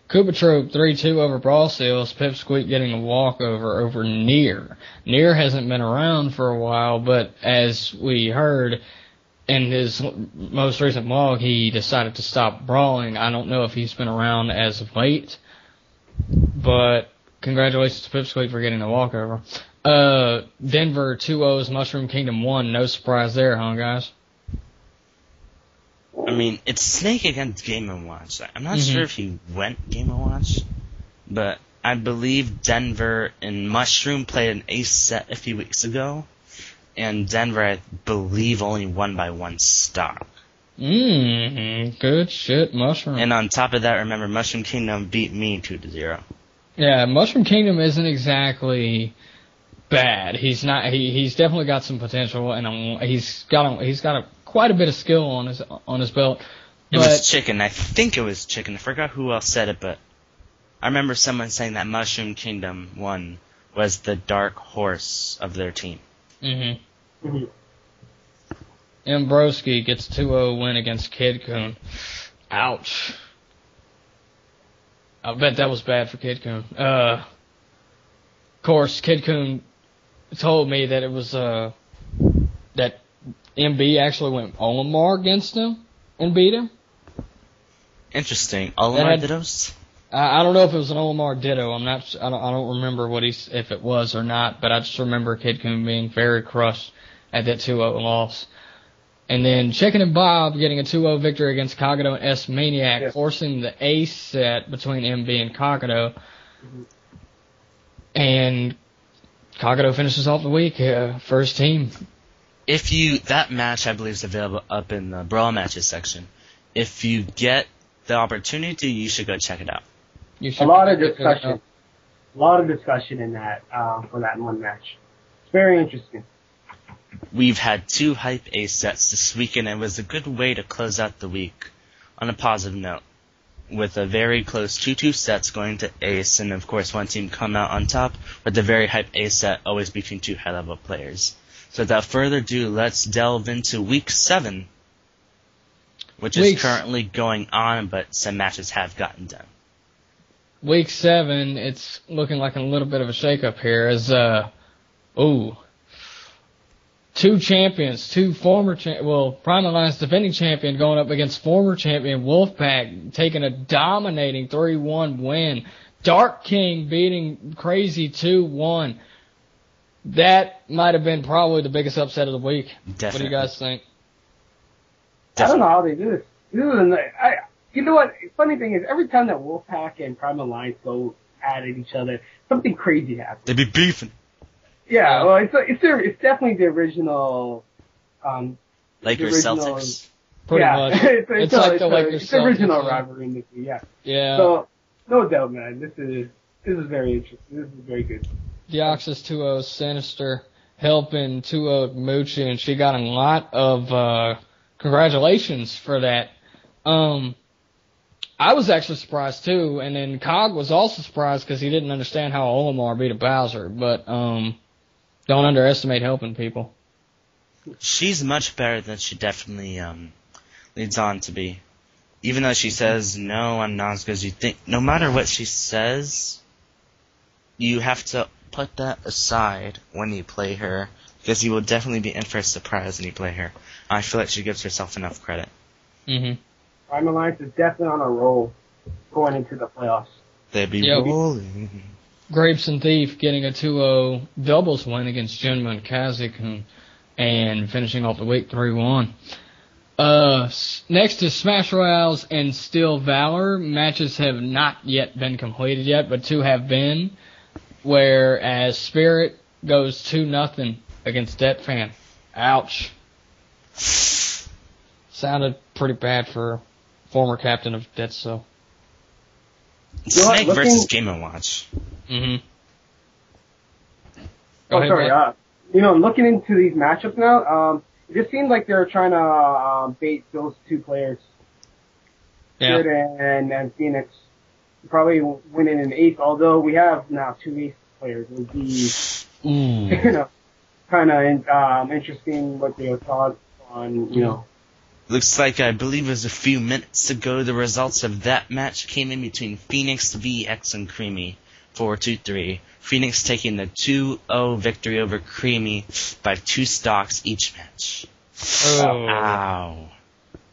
Kubatrope 3-2 over Brawl Seals, Pipsqueak getting a walkover over Nier. Nier hasn't been around for a while, but as we heard in his most recent vlog, he decided to stop brawling. I don't know if he's been around as of late, but congratulations to Pipsqueak for getting a walkover. Denver 2-0's Mushroom Kingdom 1, no surprise there, huh, guys? I mean, it's Snake against Game & Watch. I'm not sure if he went Game & Watch, but I believe Denver and Mushroom played an ace set a few weeks ago, and Denver, I believe, only won by 1 stock. Good shit, Mushroom. And on top of that, remember, Mushroom Kingdom beat me 2-0. Yeah, Mushroom Kingdom isn't exactly bad. He's definitely got some potential, and he's got quite a bit of skill on his belt. It was Chicken. I think it was Chicken. I forgot who else said it, but I remember someone saying that Mushroom Kingdom 1 was the dark horse of their team. Mm-hmm. Mm-hmm. Ambroski gets a 2-0 win against Kid Kun. Ouch. I bet that was bad for Kid Kun. Of course, Kid Kun told me that it was that MB actually went Olimar against him and beat him. Interesting. Olimar Dittos? I don't know if it was an Olimar Ditto. I don't remember if it was or not, but I just remember Kid Kun being very crushed at that 2-0 loss. And then Chicken and Bob getting a 2-0 victory against Kagado and S Maniac, forcing the ace set between MB and Kagado. Mm-hmm. And Kagado finishes off the week, first team. That match, I believe, is available up in the Brawl Matches section. If you get the opportunity, you should go check it out. A lot of discussion in that, for that one match. It's very interesting. We've had 2 hype ace sets this weekend, and it was a good way to close out the week on a positive note, with a very close 2-2 sets going to ace, and of course one team come out on top with a very hype ace set, always between 2 high-level players. So without further ado, let's delve into Week 7, which is currently going on, but some matches have gotten done. Week 7, it's looking like a little bit of a shake-up here as, two champions, Prime Alliance defending champion going up against former champion Wolfpack, taking a dominating 3-1 win. Dark King beating Crazy 2-1. That might have been probably the biggest upset of the week. Definitely. What do you guys think? I don't know how they do this. You know what? Funny thing is, every time that Wolfpack and Prime Alliance go at each other, something crazy happens. They be beefing. Yeah, well, it's definitely the original, Lakers Celtics. Pretty yeah, much. it's like the Lakers it's the original Celtics, rivalry in this league, yeah. Yeah. So, no doubt, man. This is very interesting. This is very good. Deoxys 2-0 Sinister helping 2-0 Moochie, and she got a lot of congratulations for that. I was actually surprised too, and then Cog was also surprised because he didn't understand how Olimar beat a Bowser, but don't underestimate helping people. She's much better than she definitely leads on to be. Even though she says, no, I'm not as good as you think. No matter what she says, you have to put that aside when you play her, because you will definitely be in for a surprise when you play her. I feel like she gives herself enough credit. Mm-hmm. Prime Alliance is definitely on a roll going into the playoffs. They be rolling. Grapes and Thief getting a 2-0 doubles win against Junma and Kazik, and finishing off the week 3-1. Next is Smash Royales and Steel Valor. Matches have not yet been completed yet, but two have been. Whereas Spirit goes 2-0 against Debt Fan. Ouch. Sounded pretty bad for former captain of Debt So. Snake versus Game & Watch. Mm-hmm. Looking into these matchups now, it just seems like they're trying to bait those two players, Spirit and Phoenix, probably winning an ace. Although we have now two ace players, it would be kind of interesting what their thoughts on Looks like, I believe it was a few minutes ago, the results of that match came in between Phoenix VX and Creamy, 4-2-3. Phoenix taking the 2-0 victory over Creamy by 2 stocks each match. Oh. Ow.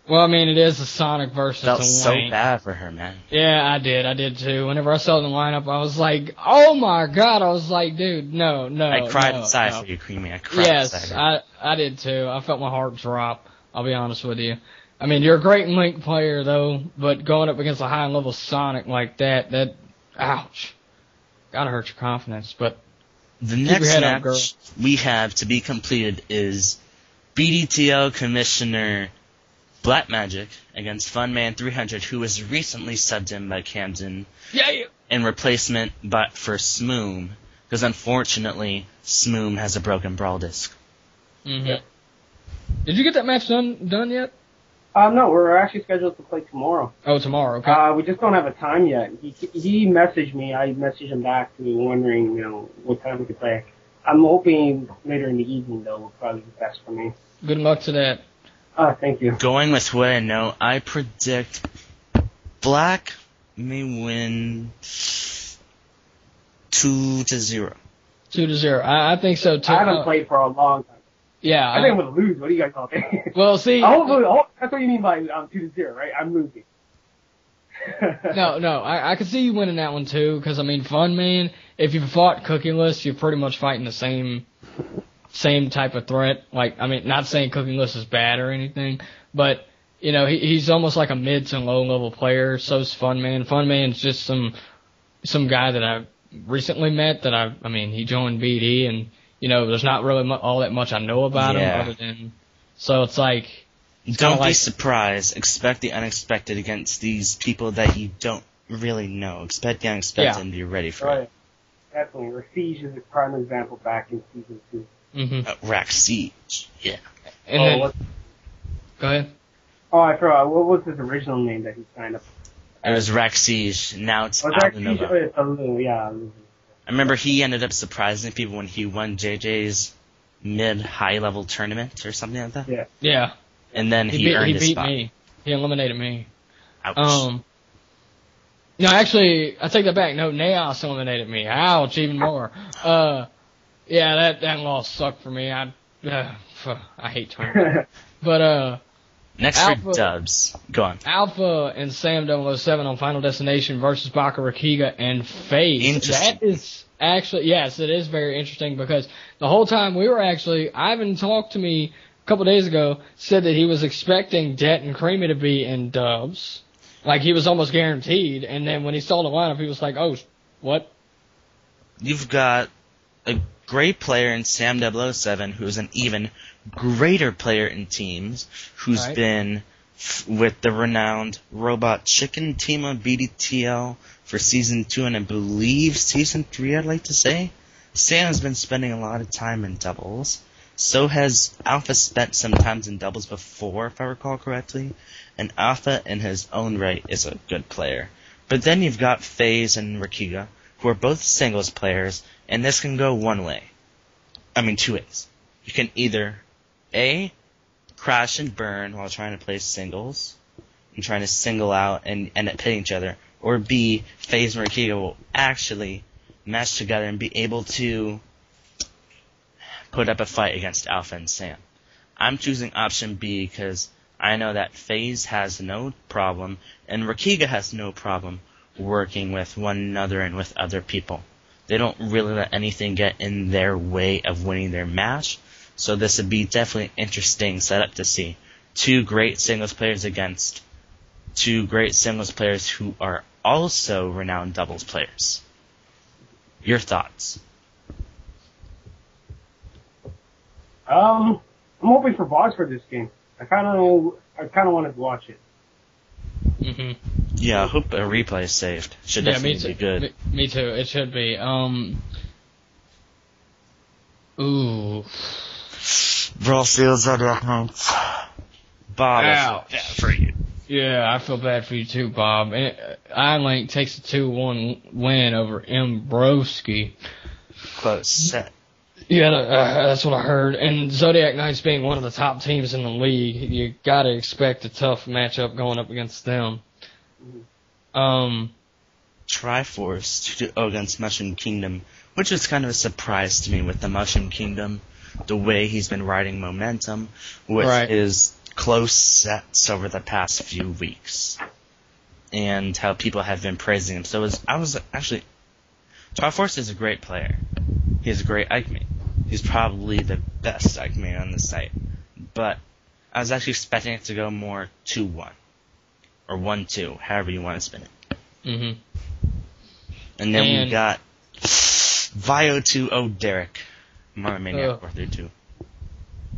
Well, I mean, it is a Sonic versus Felt a so Wayne. bad for her, man. Yeah, I did too. Whenever I saw the lineup, I was like, oh my god, I was like, dude, no. I cried inside for you, Creamy. I cried inside. Yes, I did too. I felt my heart drop, I'll be honest with you. I mean, you're a great Link player though, but going up against a high level Sonic like that, ouch. Gotta hurt your confidence, but the next match we have to be completed is BDTL Commissioner BlkMagic against Funman 300, who was recently subbed in by Camden in replacement but for Smoom, because unfortunately Smoom has a broken brawl disc. Mm-hmm. Yeah. Did you get that match done yet? No, we're actually scheduled to play tomorrow. Oh, tomorrow, okay. We just don't have a time yet. He messaged me. I messaged him back to wondering, what time we could play. I'm hoping later in the evening, though, will probably be best for me. Good luck to that. Thank you. Going with what I know, I predict Black may win 2-0. 2-0. I think so, too. I haven't played for a long time. Yeah. I think I'm going to lose. What do you guys all think? Well, see. That's what you mean by 2-0, right? I'm losing. No. I could see you winning that one, too, because, I mean, Fun Man, if you've fought Cookingless, you're pretty much fighting the same type of threat. Like, I mean, not saying Cookingless is bad or anything, but, he's almost like a mid to low level player. So's Fun Man. Fun Man's just some guy that I recently met he joined BD, and, there's not really all that much I know about him other than, so it's like, don't be surprised. Expect the unexpected against these people that you don't really know. Expect the unexpected and be ready for it. Definitely. Rafige is a prime example back in season 2. Mm-hmm. Rack Siege. Yeah. And go ahead. Oh, I forgot. What was his original name that he signed up? It was Rack Siege. Now it's Aldenova. I remember he ended up surprising people when he won JJ's mid-high level tournament or something like that. Yeah. And then he earned his spot. He beat me. He eliminated me. Ouch. No, actually, I take that back. No, Naos eliminated me. Ouch, even more. Yeah, that loss sucked for me. I hate tournaments. But, Next Alpha, for dubs. Go on. Alpha and Sam 007 on Final Destination versus Baka Rakiga and FaZe. Interesting. That is actually, yes, it is very interesting because the whole time Ivan talked to me a couple days ago, said that he was expecting Det and Creamy to be in dubs. Like he was almost guaranteed. And then when he saw the lineup, he was like, oh, what? You've got a great player in Sam 007 who's an even greater player in teams, who's been with the renowned Robot Chicken team of BDTL for Season 2 and I believe Season 3, I'd like to say. Sam has been spending a lot of time in doubles. So has Alpha spent some time in doubles before, if I recall correctly. And Alpha, in his own right, is a good player. But then you've got FaZe and Rakiga, who are both singles players, and this can go one way. I mean, two ways. You can either, A, crash and burn while trying to play singles, and trying to single out and end up hitting each other, or B, FaZe and Rakiga will actually mesh together and be able to put up a fight against Alpha and Sam. I'm choosing option B because I know that FaZe has no problem, and Rakiga has no problem working with one another and with other people. They don't really let anything get in their way of winning their match, so this would be definitely an interesting setup to see. Two great singles players against two great singles players who are also renowned doubles players. Your thoughts? I'm hoping for VODs for this game. I kind of want to watch it. Mm-hmm. Yeah, I hope a replay is saved. Should definitely be good. Me too. It should be. Ooh. Brawl Seals Zodiac Knights. Bob, I feel bad for you. Yeah, I feel bad for you too, Bob. Iron Link takes a 2-1 win over Broski. Close set. Yeah, that's what I heard. And Zodiac Knights being one of the top teams in the league, you gotta expect a tough matchup going up against them. Triforce 2-0 against Mushroom Kingdom, which is kind of a surprise to me with the Mushroom Kingdom, the way he's been riding momentum with his close sets over the past few weeks, and how people have been praising him. So Triforce is a great player. He's a great Ike main. He's probably the best Ike main on the site. But I was actually expecting it to go more 2-1. Or 1-2, however you want to spin it. Mm-hmm. And then we got Vio 2-0 Derek. Mario Maniac 4-2.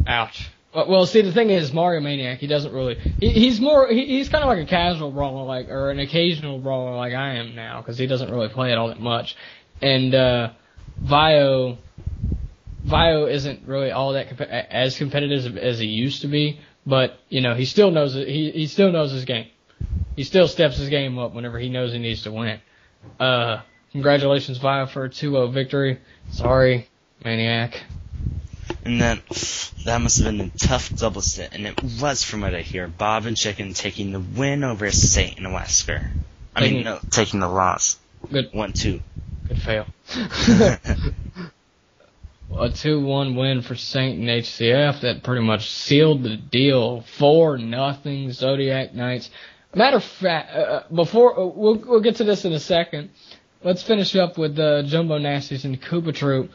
Ouch. Well, see, the thing is, Mario Maniac, he doesn't really... He's kind of like a casual brawler, or an occasional brawler like I am now, because he doesn't really play it all that much. And, Vio isn't really all that as competitive as he used to be, but he still knows it. He still knows his game. He still steps his game up whenever he knows he needs to win. Congratulations, Vio, for a 2-0 victory. Sorry, Maniac. And then that must have been a tough double set, and it was, from what I hear, Bob and Chicken taking the win over Saint and Wesker. Taking the loss. Good. 1-2. Good fail. A 2-1 win for Saint and HCF that pretty much sealed the deal. 4-0 Zodiac Knights. Matter of fact, before we'll get to this in a second. Let's finish up with Jumbo Nasties and Koopa Troop.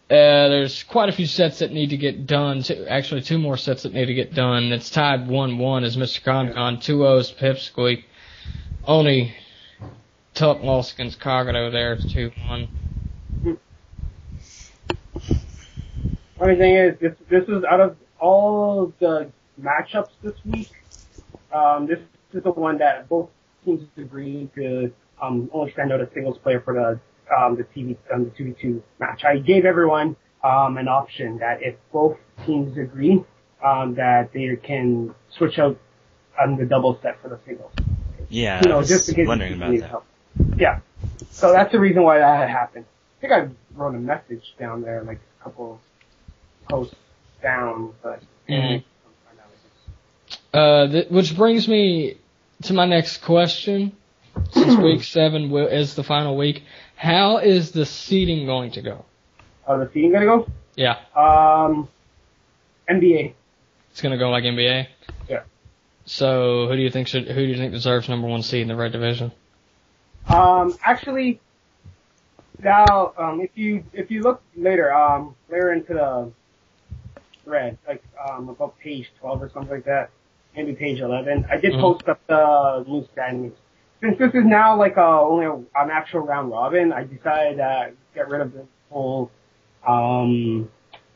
There's quite a few sets that need to get done. Actually, two more sets that need to get done. It's tied 1-1 as Mr. Con 2-0's Pipsqueak. Only Tuck lost against Kagado there. It's 2-1. Funny thing is, this is out of all the matchups this week. This is the one that both teams agreed to only send out a singles player for the 2v2 match. I gave everyone an option that if both teams agree, that they can switch out on the double set for the singles. Yeah, I was wondering about that. Help. Yeah, so that's the reason why that happened. I think I wrote a message down there, like a couple posts down, but. Which brings me to my next question. Since week 7 is the final week, how is the seeding going to go? The seeding going to go? Yeah. NBA. It's gonna go like NBA. Yeah. So who do you think deserves number 1 seed in the red division? Actually, now if you look later into the thread, like about page 12 or something like that, maybe page 11, I did post up the new standings. Since this is now like only an actual round robin, I decided to get rid of the whole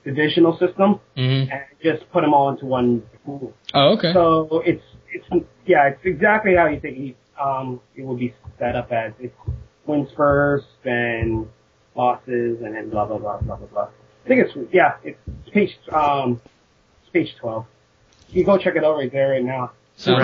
divisional system and just put them all into one pool. Oh, okay. So it's exactly how you think it will be set up as. It's wins first, then losses, and then blah blah blah blah blah blah. I think it's page 12. You can go check it out right there right now. So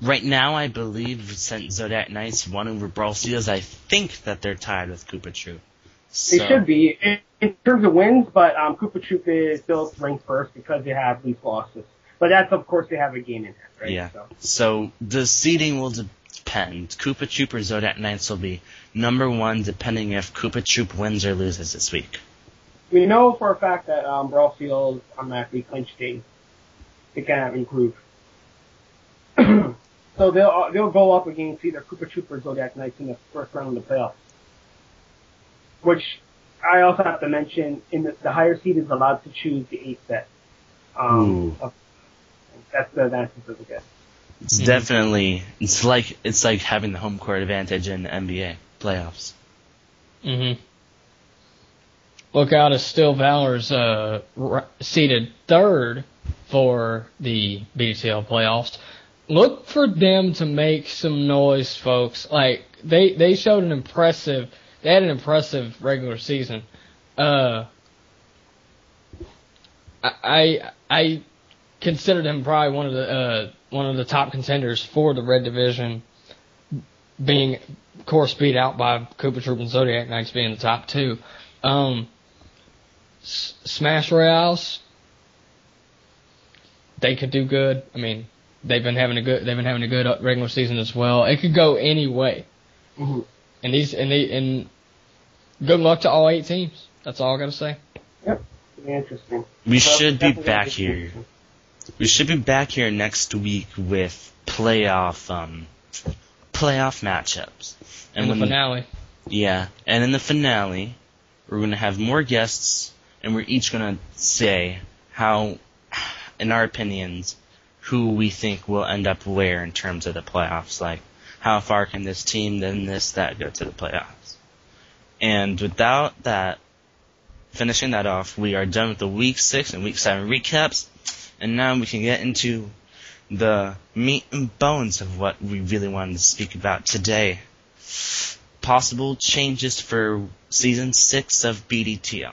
Right now, I believe since Zodiac Knights won over Brawl Seals, I think that they're tied with Koopa Troop. So. They should be in terms of wins, but Koopa Troop is still ranked first because they have least losses. But that's, of course, they have a game in hand, right? Yeah. So the seeding will depend. Koopa Troop or Zodiac Knights will be number 1, depending if Koopa Troop wins or loses this week. We know for a fact that Brawl Seals automatically clinched they cannot improve. So they'll go up against either Koopa Troop or Zodiac Knights in the first round of the playoffs. Which I also have to mention, in the higher seed is allowed to choose the 8th set. That's the advantage of the game. It's definitely it's like having the home court advantage in the NBA playoffs. Look out as Still Valor's seeded 3rd for the BDTL playoffs. Look for them to make some noise, folks. Like they showed an impressive. They had an impressive regular season. I considered him probably one of the top contenders for the red division, being of course beat out by Koopa Troop and Zodiac Knights being the top 2. Smash Royales, they could do good. I mean, they've been having a good regular season as well. It could go any way. And good luck to all 8 teams. That's all I gotta say. Yep. Interesting. We should be back here. We should be back here next week with playoff matchups. And the finale. Yeah, and in the finale, we're going to have more guests, and we're each going to say how, in our opinions, who we think will end up where in terms of the playoffs. Like, how far can this team, then this, that, go to the playoffs. And without that, finishing that off, we are done with the Week 6 and Week 7 recaps, and now we can get into the meat and bones of what we really wanted to speak about today. Possible changes for Season 6 of BDTL.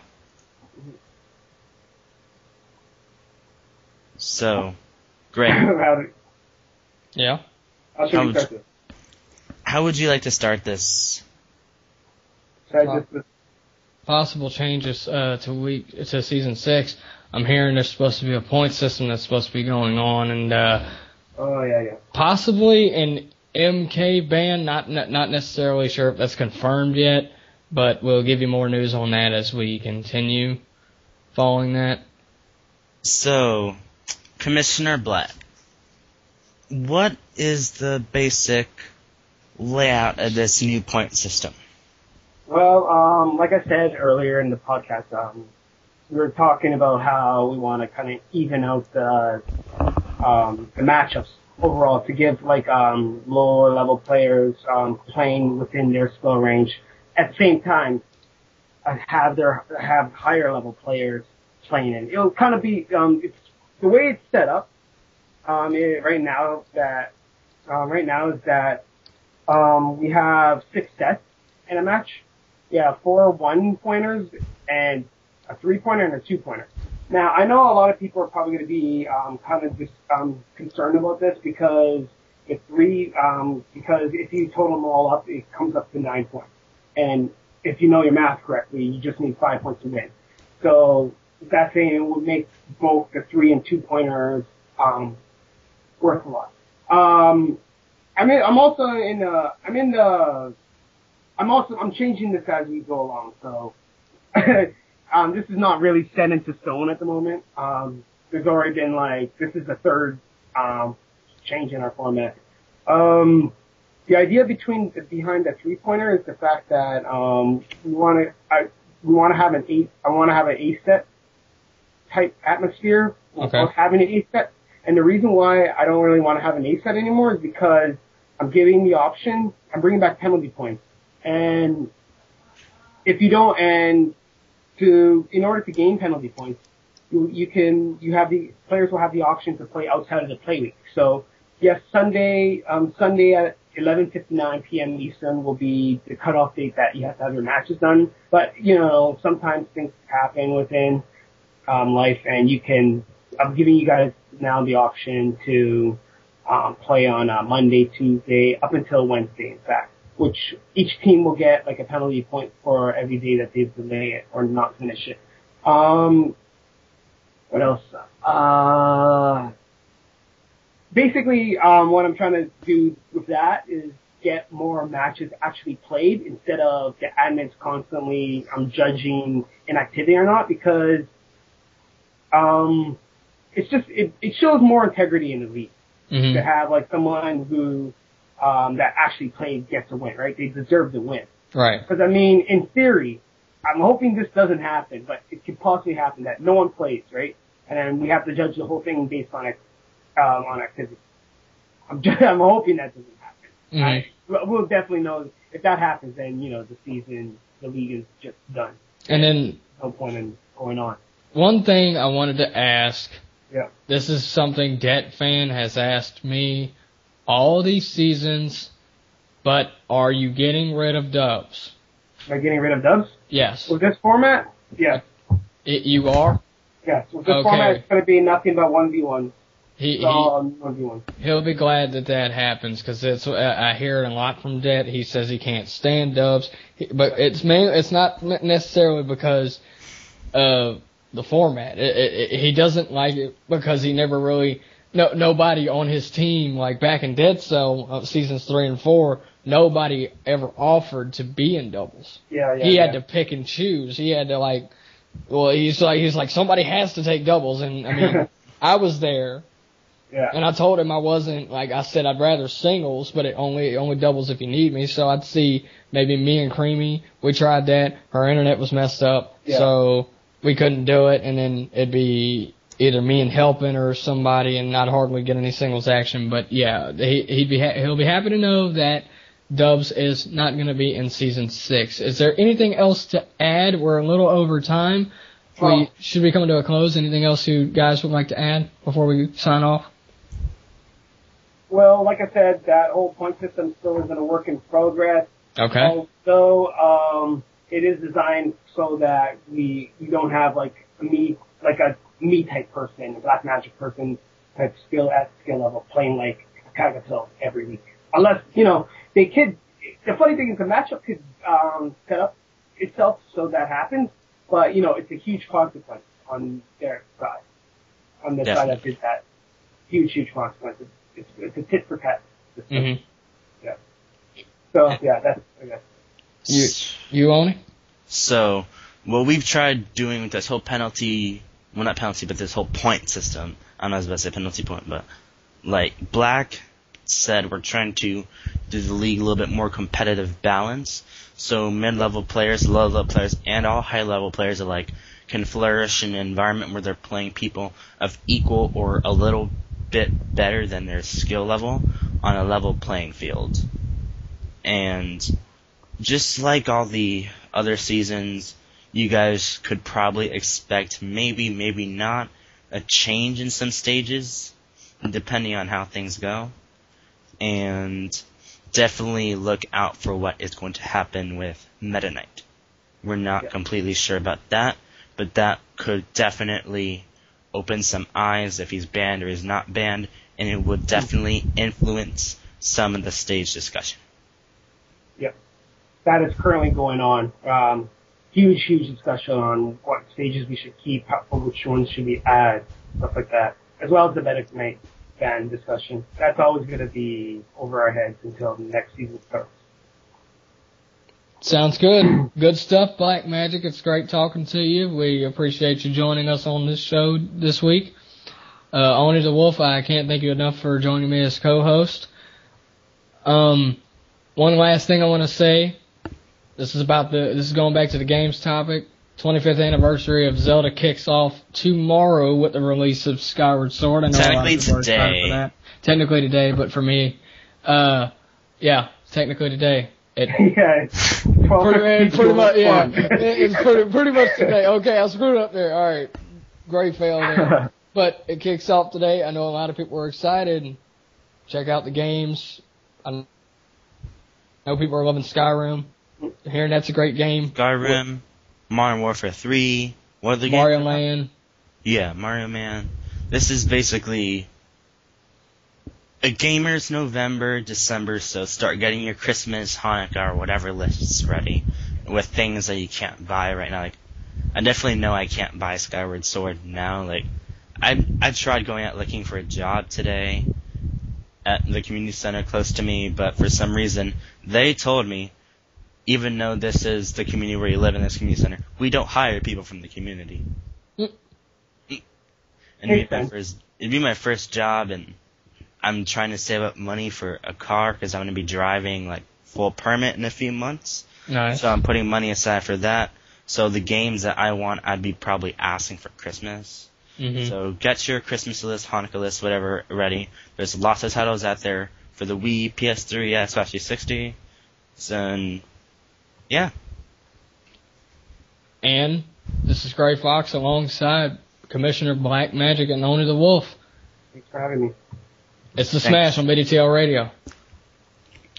So, Gray. Yeah? How would you like to start this? Possible changes to Season 6. I'm hearing there's supposed to be a point system that's supposed to be going on, and possibly an MK ban. Not necessarily sure if that's confirmed yet, but we'll give you more news on that as we continue following that. So, Commissioner Black, what is the basic layout of this new point system? Well, like I said earlier in the podcast, we were talking about how we want to kind of even out the matchups overall to give lower level players playing within their skill range. At the same time, have higher level players playing in. It'll kind of be it's the way it's set up. Right now is that we have 6 sets in a match. Yeah, 4 1-pointers and a 3-pointer and a 2-pointer. Now, I know a lot of people are probably going to be kind of just concerned about this because if you total them all up, it comes up to 9 points. And if you know your math correctly, you just need 5 points to win. So that saying it would make both the 3 and 2-pointers worth a lot. I'm changing this as we go along. So this is not really set into stone at the moment. There's already been this is the third change in our format. The idea behind the 3-pointer is the fact that we want to have an ace set type atmosphere. Okay. Of having an ace set, and the reason why I don't really want to have an ace set anymore is because I'm giving the option. I'm bringing back penalty points, and if you don't, in order to gain penalty points, the players will have the option to play outside of the play week. So yes, Sunday at 11:59 p.m. Eastern will be the cutoff date that you have to have your matches done. But sometimes things happen within life, and I'm giving you guys now the option to play on Monday, Tuesday, up until Wednesday, in fact, which each team will get a penalty point for every day that they've delayed it or not finish it. What else? Basically, what I'm trying to do with that is get more matches actually played instead of the admins constantly judging inactivity or not, because it's just it shows more integrity in the league to have someone who that actually played gets a win, right? They deserve to win, Right. because in theory, I'm hoping this doesn't happen, but it could possibly happen that no one plays, right? And then we have to judge the whole thing based on activity. I'm hoping that doesn't happen. We'll definitely know if that happens. Then the league is just done. And then no point in going on. One thing I wanted to ask. Yeah. This is something Det Fan has asked me all these seasons, but are you getting rid of dubs? Am I getting rid of dubs? Yes. With this format? Yes. You are? Yes. With this format, it's going to be nothing but 1v1. He'll be glad that happens, because I hear it a lot from Det. He says he can't stand dubs, but it's not necessarily because of the format. He doesn't like it because he never really nobody on his team, back in Dead Cell seasons 3 and 4, nobody ever offered to be in doubles. He had to pick and choose. He had to he's like somebody has to take doubles, and I was there. Yeah. And I told him I wasn't, I said I'd rather singles, but it only doubles if you need me. So I'd see maybe me and Creamy, we tried that. Her internet was messed up, so we couldn't do it. And then it'd be either me and helping or somebody, and not hardly get any singles action. But yeah, he'll be happy to know that Dubs is not going to be in season 6. Is there anything else to add? We're a little over time. Should we come to a close? Anything else you guys would like to add before we sign off? Well, like I said, that whole point system still is in a work in progress. Okay. So, it is designed so that we don't have a me type person, a black magic person type skill level playing Kagato every week. Unless, the funny thing is the matchup could, set up itself so that happens, but, it's a huge consequence on their side. On the side that did that. Huge consequences. It's a tit for tat. Mm-hmm. Yeah. So that's I guess. You own it? So what we've tried doing with this whole penalty, well not penalty, but this whole point system. I don't know, I was about to say penalty point, but Black said we're trying to do the league a little bit more competitive balance. So mid-level players, low-level players, and all high-level players alike can flourish in an environment where they're playing people of equal or a little bit better than their skill level on a level playing field. And just like all the other seasons, you guys could probably expect maybe not a change in some stages, depending on how things go. And definitely look out for what is going to happen with Meta Knight. We're not completely sure about that, but that could definitely open some eyes if he's banned or he's not banned, and it would definitely influence some of the stage discussion. Yep. That is currently going on. Huge discussion on what stages we should keep, which ones should we add, stuff like that. As well as the Meta Knight ban discussion. That's always going to be over our heads until the next season starts. Sounds good. Good stuff, Black Magic. It's great talking to you. We appreciate you joining us on this show this week. OniTheWolf, I can't thank you enough for joining me as co-host. One last thing I want to say. This is going back to the games topic. 25th anniversary of Zelda kicks off tomorrow with the release of Skyward Sword. I know technically today. Technically today, but for me, technically today. It's pretty much, yeah. It's pretty much today. Okay, I screwed up there. All right, great fail there. But it kicks off today. I know a lot of people are excited. Check out the games. I know people are loving Skyrim. Hearing that's a great game. Skyrim, Modern Warfare 3, what other game? Mario Land. Yeah, Mario Man. This is basically a gamer's November, December, so start getting your Christmas, Hanukkah, or whatever lists ready with things that you can't buy right now. Like, I definitely know I can't buy Skyward Sword now. Like, I tried going out looking for a job today at the community center close to me, but for some reason, they told me, even though this is the community where you live in this community center, we don't hire people from the community. And it'd be my first job, and I'm trying to save up money for a car because I'm going to be driving like full permit in a few months. Nice. So I'm putting money aside for that. So the games that I want, I'd be probably asking for Christmas. Mm-hmm. So get your Christmas list, Hanukkah list, whatever ready. There's lots of titles out there for the Wii, PS3, Xbox 360. So, yeah. And this is GrayFox alongside Commissioner Black Magic and OniTheWolf. Thanks for having me. It's the Smash on BDTL Radio.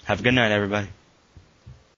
Have a good night, everybody.